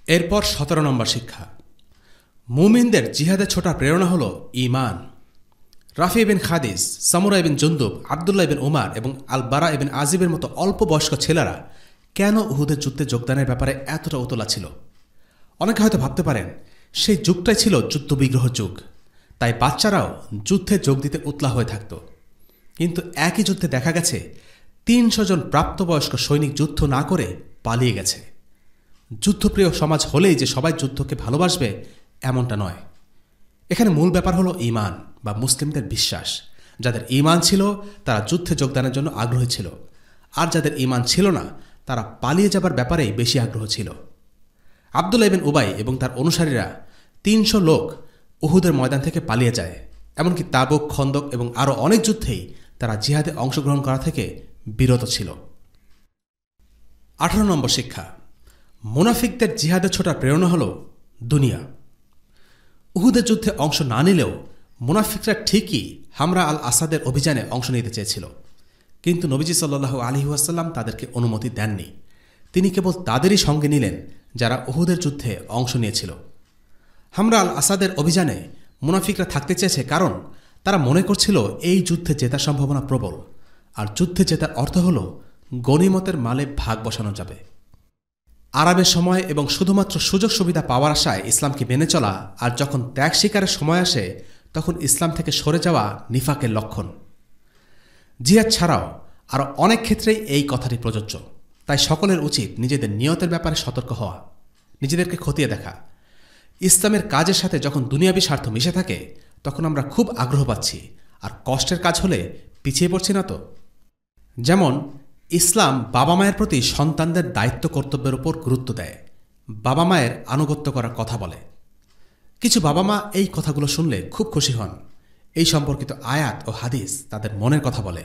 [SPEAKER 3] এরপর 17 নম্বর শিক্ষা, মুমিনদের জিহাদে ছোটার প্রেরণা হল ঈমান। রাফি বিন খাদিস, সামুরা ইবিন জুনদুব, আবদুল্লাহ ইবিন উমার এবং আল বারা ইবিন আজিবের মতো অল্প বয়স্ক ছেলেরা কেন উহুদের যুদ্ধে যোগদানের ব্যাপারে এতটা উতলা ছিল? অনেকে হয়তো ভাবতে পারেন সেই যুগটাই ছিল যুদ্ধবিগ্রহ যুগ, তাই বাচ্চারাও যুদ্ধে যোগ দিতে উতলা হয়ে থাকত। কিন্তু একই যুদ্ধে দেখা গেছে 300 জন প্রাপ্তবয়স্ক সৈনিক যুদ্ধ না করে পালিয়ে গেছে। যুদ্ধপ্রিয় সমাজ হলেই যে সবাই যুদ্ধকে ভালোবাসবে এমনটা নয়। এখানে মূল ব্যাপার হলো ঈমান বা মুসলিমদের বিশ্বাস। যাদের ঈমান ছিল তারা যুদ্ধে যোগদানের জন্য আগ্রহী ছিল, আর যাদের ঈমান ছিল না তারা পালিয়ে যাবার ব্যাপারেই বেশি আগ্রহ ছিল। আবদুল্লাহ ইবিন উবাই এবং তার অনুসারীরা 300 লোক উহুদের ময়দান থেকে পালিয়ে যায়। এমনকি তাবুক, খন্দক এবং আরও অনেক যুদ্ধেই তারা জিহাদে অংশগ্রহণ করা থেকে বিরত ছিল। 18 নম্বর শিক্ষা, মুনাফিকদের জিহাদে ছোটার প্রেরণা হল দুনিয়া। উহুদের যুদ্ধে অংশ না নিলেও মুনাফিকরা ঠিকই হামরা আল আসাদের অভিযানে অংশ নিতে চেয়েছিল, কিন্তু নবীজি সাল্লাল্লাহু আলাইহি ওয়াসাল্লাম তাদেরকে অনুমতি দেননি। তিনি কেবল তাদেরই সঙ্গে নিলেন যারা উহুদের যুদ্ধে অংশ নিয়েছিল। হামরা আল আসাদের অভিযানে মুনাফিকরা থাকতে চেয়েছে কারণ তারা মনে করছিল এই যুদ্ধে জেতার সম্ভাবনা প্রবল, আর যুদ্ধে জেতার অর্থ হল গনিমতের মালে ভাগ বসানো যাবে। আরামের সময় এবং শুধুমাত্র সুযোগ সুবিধা পাওয়ার আশায় ইসলামকে মেনে চলা, আর যখন ত্যাগ স্বীকারের সময় আসে তখন ইসলাম থেকে সরে যাওয়া নিফাকের লক্ষণ। জিহাদ ছাড়াও আরও অনেক ক্ষেত্রেই এই কথাটি প্রযোজ্য। তাই সকলের উচিত নিজেদের নিয়তের ব্যাপারে সতর্ক হওয়া, নিজেদেরকে খতিয়ে দেখা। ইসলামের কাজের সাথে যখন দুনিয়াবী স্বার্থ মিশে থাকে তখন আমরা খুব আগ্রহ পাচ্ছি, আর কষ্টের কাজ হলে পিছিয়ে পড়ছি না তো। যেমন ইসলাম বাবা মায়ের প্রতি সন্তানদের দায়িত্ব কর্তব্যের উপর গুরুত্ব দেয়, বাবা মায়ের আনুগত্য করার কথা বলে। কিছু বাবা মা এই কথাগুলো শুনলে খুব খুশি হন, এই সম্পর্কিত আয়াত ও হাদিস তাদের মনের কথা বলে।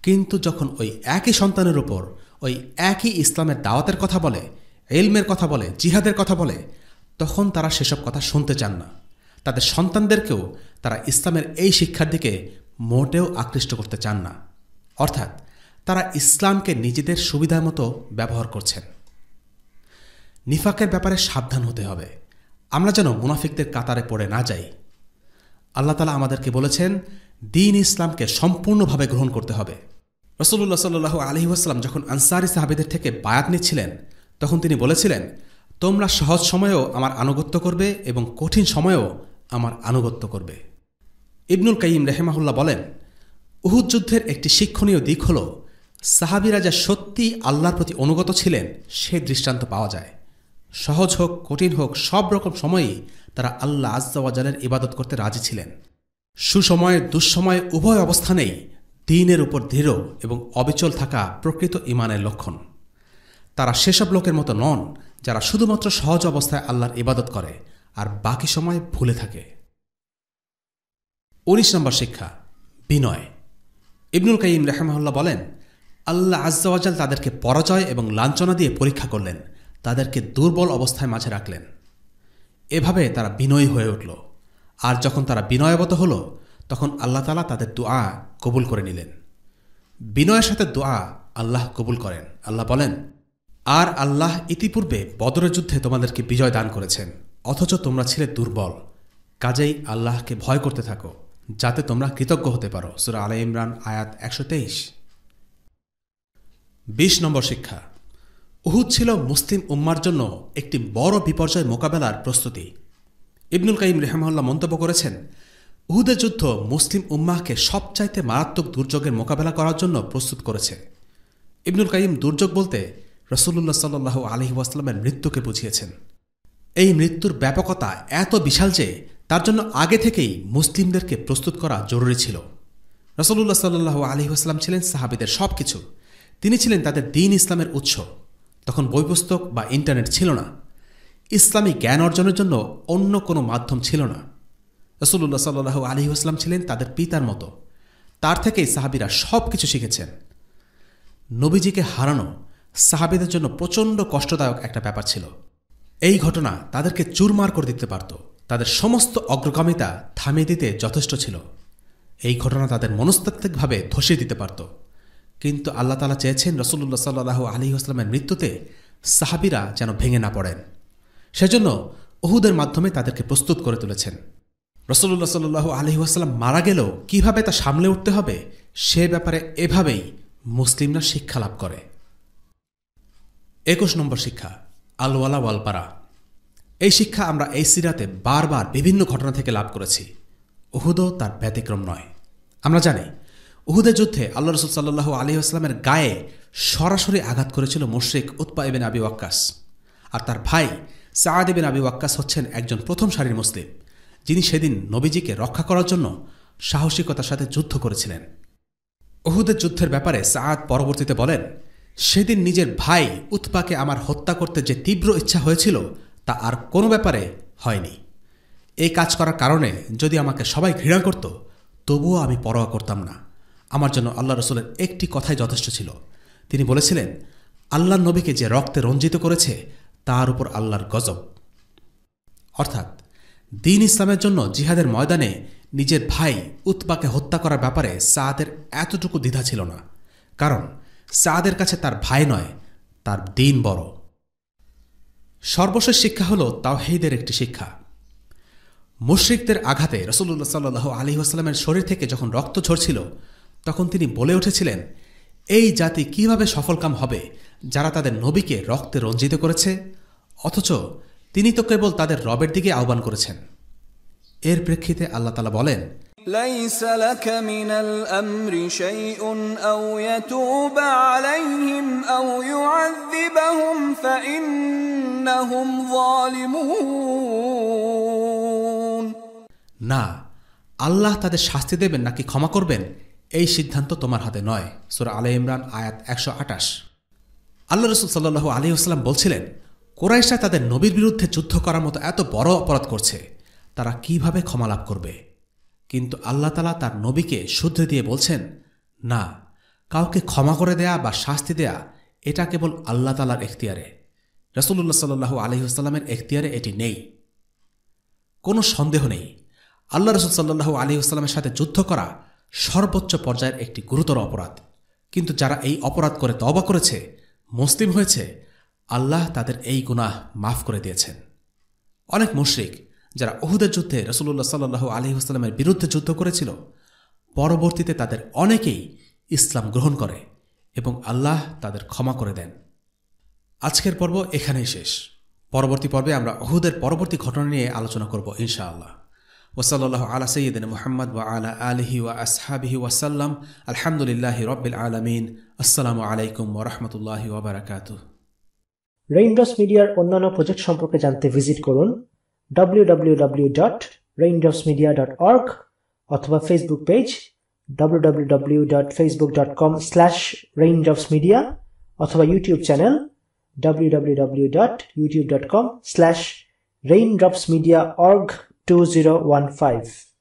[SPEAKER 3] কিন্তু যখন ওই একই সন্তানের উপর ওই একই ইসলামের দাওয়াতের কথা বলে, ইলমের কথা বলে, জিহাদের কথা বলে, তখন তারা সেসব কথা শুনতে চান না। তাদের সন্তানদেরকেও তারা ইসলামের এই শিক্ষার দিকে মোটেও আকৃষ্ট করতে চান না। অর্থাৎ তারা ইসলামকে নিজেদের সুবিধা মতো ব্যবহার করছেন। নিফাকের ব্যাপারে সাবধান হতে হবে, আমরা যেন মুনাফিকদের কাতারে পড়ে না যাই। আল্লাহ তাআলা আমাদেরকে বলেছেন দ্বীন ইসলামকে সম্পূর্ণভাবে গ্রহণ করতে হবে। রাসূলুল্লাহ সাল্লাল্লাহু আলাইহি ওয়াসাল্লাম যখন আনসারী সাহাবীদের থেকে বায়াত নিচ্ছিলেন তখন তিনি বলেছিলেন, তোমরা সহজ সময়েও আমার আনুগত্য করবে এবং কঠিন সময়েও আমার আনুগত্য করবে। ইবনুল কাইয়িম রাহিমাহুল্লাহ বলেন, উহুদ যুদ্ধের একটি শিক্ষণীয় দিক হল সাহাবীরা যা সত্যি আল্লাহর প্রতি অনুগত ছিলেন সে দৃষ্টান্ত পাওয়া যায়। সহজ হোক কঠিন হোক সব রকম সময়েই তারা আল্লাহ আজ্জা ওয়া জালের ইবাদত করতে রাজি ছিলেন। সুসময়ে দুঃসময়ে উভয় অবস্থানেই দ্বীনের উপর দৃঢ় এবং অবিচল থাকা প্রকৃত ঈমানের লক্ষণ। তারা সেসব লোকের মতো নন যারা শুধুমাত্র সহজ অবস্থায় আল্লাহর ইবাদত করে আর বাকি সময় ভুলে থাকে। ১৯ নম্বর শিক্ষা, বিনয়। ইবনুল কাইয়িম রাহিমাহুল্লাহ বলেন, আল্লাহ আজ্জা ওয়া জাল তাদেরকে পরাজয় এবং লাঞ্ছনা দিয়ে পরীক্ষা করলেন, তাদেরকে দুর্বল অবস্থায় মাঝে রাখলেন। এভাবে তারা বিনয়ী হয়ে উঠল, আর যখন তারা বিনয়বত হল তখন আল্লাহ তাআলা তাদের দোয়া কবুল করে নিলেন। বিনয়ের সাথে দোয়া আল্লাহ কবুল করেন। আল্লাহ বলেন, আর আল্লাহ ইতিপূর্বে বদরের যুদ্ধে তোমাদেরকে বিজয় দান করেছেন, অথচ তোমরা ছিলে দুর্বল, কাজেই আল্লাহকে ভয় করতে থাকো যাতে তোমরা কৃতজ্ঞ হতে পারো। সূরা আলে ইমরান আয়াত ১২৩। ২০ নম্বর শিক্ষা, উহুদ ছিল মুসলিম উম্মার জন্য একটি বড় বিপর্যয় মোকাবেলার প্রস্তুতি। ইবনুল কাইয়িম রাহিমাহুল্লাহ মন্তব্য করেছেন, উহুদের যুদ্ধ মুসলিম উম্মাহকে সবচাইতে মারাত্মক দুর্যোগের মোকাবেলা করার জন্য প্রস্তুত করেছে। ইবনুল কাইয়িম দুর্যোগ বলতে রাসূলুল্লাহ সাল্লাল্লাহু আলাইহি ওয়াসাল্লামের মৃত্যুকে বুঝিয়েছেন। এই মৃত্যুর ব্যাপকতা এত বিশাল যে তার জন্য আগে থেকেই মুসলিমদেরকে প্রস্তুত করা জরুরি ছিল। রাসূলুল্লাহ সাল্লাল্লাহু আলাইহি ওয়াসাল্লাম ছিলেন সাহাবীদের সবকিছু, তিনি ছিলেন তাদের দ্বীন ইসলামের উৎস। তখন বই পুস্তক বা ইন্টারনেট ছিল না, ইসলামী জ্ঞান অর্জনের জন্য অন্য কোনো মাধ্যম ছিল না। রাসূলুল্লাহ সাল্লাল্লাহু আলাইহি ওয়াসাল্লাম ছিলেন তাদের পিতার মতো, তার থেকেই সাহাবীরা সব কিছু শিখেছেন। নবীজিকে হারানো সাহাবীদের জন্য প্রচণ্ড কষ্টদায়ক একটা ব্যাপার ছিল। এই ঘটনা তাদেরকে চুরমার করে দিতে পারত, তাদের সমস্ত অগ্রগামিতা থামিয়ে দিতে যথেষ্ট ছিল। এই ঘটনা তাদের মনস্তাত্ত্বিকভাবে ধসিয়ে দিতে পারত, কিন্তু আল্লাহ তাআলা চেয়েছেন রাসূলুল্লাহ সাল্লাল্লাহু আলাইহি ওয়াসাল্লামের মৃত্যুতে সাহাবীরা যেন ভেঙে না পড়েন। সেজন্য উহুদের মাধ্যমে তাদেরকে প্রস্তুত করে তুলেছেন। রাসূলুল্লাহ সাল্লাল্লাহু আলাইহি ওয়াসাল্লাম মারা গেলেও কিভাবে তা সামলে উঠতে হবে সে ব্যাপারে এভাবেই মুসলিমরা শিক্ষা লাভ করে। ২১ নম্বর শিক্ষা, আল ওয়ালা ওয়াল বারা। এই শিক্ষা আমরা এই সিরাতে বারবার বিভিন্ন ঘটনা থেকে লাভ করেছি, উহুদও তার ব্যতিক্রম নয়। আমরা জানি উহুদের যুদ্ধে আল্লাহ রাসূল সাল্লাল্লাহু আলাইহি ওয়াসাল্লামের গায়ে সরাসরি আঘাত করেছিল মুশরিক উতবা ইবনে আবি ওয়াক্কাস, আর তার ভাই সাআদ ইবনে আবি ওয়াক্কাস হচ্ছেন একজন প্রথম সারির মুসলিম, যিনি সেদিন নবীজিকে রক্ষা করার জন্য সাহসিকতার সাথে যুদ্ধ করেছিলেন। উহুদের যুদ্ধের ব্যাপারে সাআদ পরবর্তীতে বলেন, সেদিন নিজের ভাই উতবাকে আমার হত্যা করতে যে তীব্র ইচ্ছা হয়েছিল তা আর কোনো ব্যাপারে হয়নি। এই কাজ করার কারণে যদি আমাকে সবাই ঘৃণা করত তবুও আমি পরোয়া করতাম না। আমার জন্য আল্লাহ রসুলের একটি কথাই যথেষ্ট ছিল। তিনি বলেছিলেন, আল্লাহর নবীকে যে রক্তে রঞ্জিত করেছে তার উপর আল্লাহর গজব। অর্থাৎ দ্বীন ইসলামের জন্য জিহাদের ময়দানে নিজের ভাই উতবাকে হত্যা করার ব্যাপারে সাআদের এতটুকু দ্বিধা ছিল না, কারণ সাআদের কাছে তার ভাই নয়, তার দ্বীন বড়। সর্বশেষ শিক্ষা হল তাওহীদের একটি শিক্ষা। মুশরিকদের আঘাতে রাসূলুল্লাহ সাল্লাল্লাহু আলাইহি ওয়াসাল্লামের শরীর থেকে যখন রক্ত ঝরছিল তখন তিনি বলে উঠেছিলেন, এই জাতি কিভাবে সফলকাম হবে যারা তাদের নবীকে রক্তে রঞ্জিত করেছে, অথচ তিনি তো কেবল তাদের রবের দিকে আহ্বান করেছেন। এর প্রেক্ষিতে আল্লাহ তাআলা বলেন,
[SPEAKER 1] লাইসা লাকা মিনাল আমরি শাইউন আও ইয়াতুবা আলাইহিম আও ইউআযযিবাহুম ফাইন্নাহুম যালিমুন।
[SPEAKER 3] না, আল্লাহ তাদের শাস্তি দেবেন নাকি ক্ষমা করবেন এই সিদ্ধান্ত তোমার হাতে নয়। সূরা আলে ইমরান আয়াত ১২৮। আল্লাহ রাসূল সাল্লাল্লাহু আলাইহি ওয়াসাল্লাম বলছিলেন, কুরাইশরা তাদের নবীর বিরুদ্ধে যুদ্ধ করার মতো এত বড় অপরাধ করছে, তারা কিভাবে ক্ষমা লাভ করবে? কিন্তু আল্লাহ তাআলা তার নবীকে শুধরে দিয়ে বলছেন, না, কাউকে ক্ষমা করে দেয়া বা শাস্তি দেয়া এটা কেবল আল্লাহ তাআলার এখতিয়ারে। রাসূলুল্লাহ সাল্লাল্লাহু আলাইহি ওয়াসাল্লামের এখতিয়ারে এটি নেই। কোনো সন্দেহ নেই, আল্লাহ রাসূল সাল্লাল্লাহু আলাইহি ওয়াসাল্লামের সাথে যুদ্ধ করা সর্বোচ্চ পর্যায়ের একটি গুরুতর অপরাধ। কিন্তু যারা এই অপরাধ করে তওবা করেছে, মুসলিম হয়েছে, আল্লাহ তাদের এই গুনাহ মাফ করে দিয়েছেন। অনেক মুশরিক যারা উহুদের যুদ্ধে রাসূলুল্লাহ সাল্লাল্লাহু আলাইহি ওয়াসাল্লামের বিরুদ্ধে যুদ্ধ করেছিল, পরবর্তীতে তাদের অনেকেই ইসলাম গ্রহণ করে এবং আল্লাহ তাদের ক্ষমা করে দেন। আজকের পর্ব এখানেই শেষ। পরবর্তী পর্বে আমরা উহুদের পরবর্তী ঘটনা নিয়ে আলোচনা করব ইনশাআল্লাহ। ওয়াসাল্লাল্লাহু আলা সাইয়্যিদিনা মুহাম্মদ ওয়া আলা আলিহি ওয়া আসহাবিহি ওয়াসাল্লাম। আলহামদুলিল্লাহি রাব্বিল আলামিন। আসসালামু আলাইকুম ওয়া রাহমাতুল্লাহি ওয়া বারাকাতুহু।
[SPEAKER 2] রেইনড্রপস মিডিয়ার অন্যান্য প্রজেক্ট সম্পর্কে জানতে ভিজিট করুন www.raindropsmedia.org অথবা ফেসবুক পেজ www.facebook.com/raindropsmedia অথবা ইউটিউব চ্যানেল www.youtube.com/raindropsmediaorg2015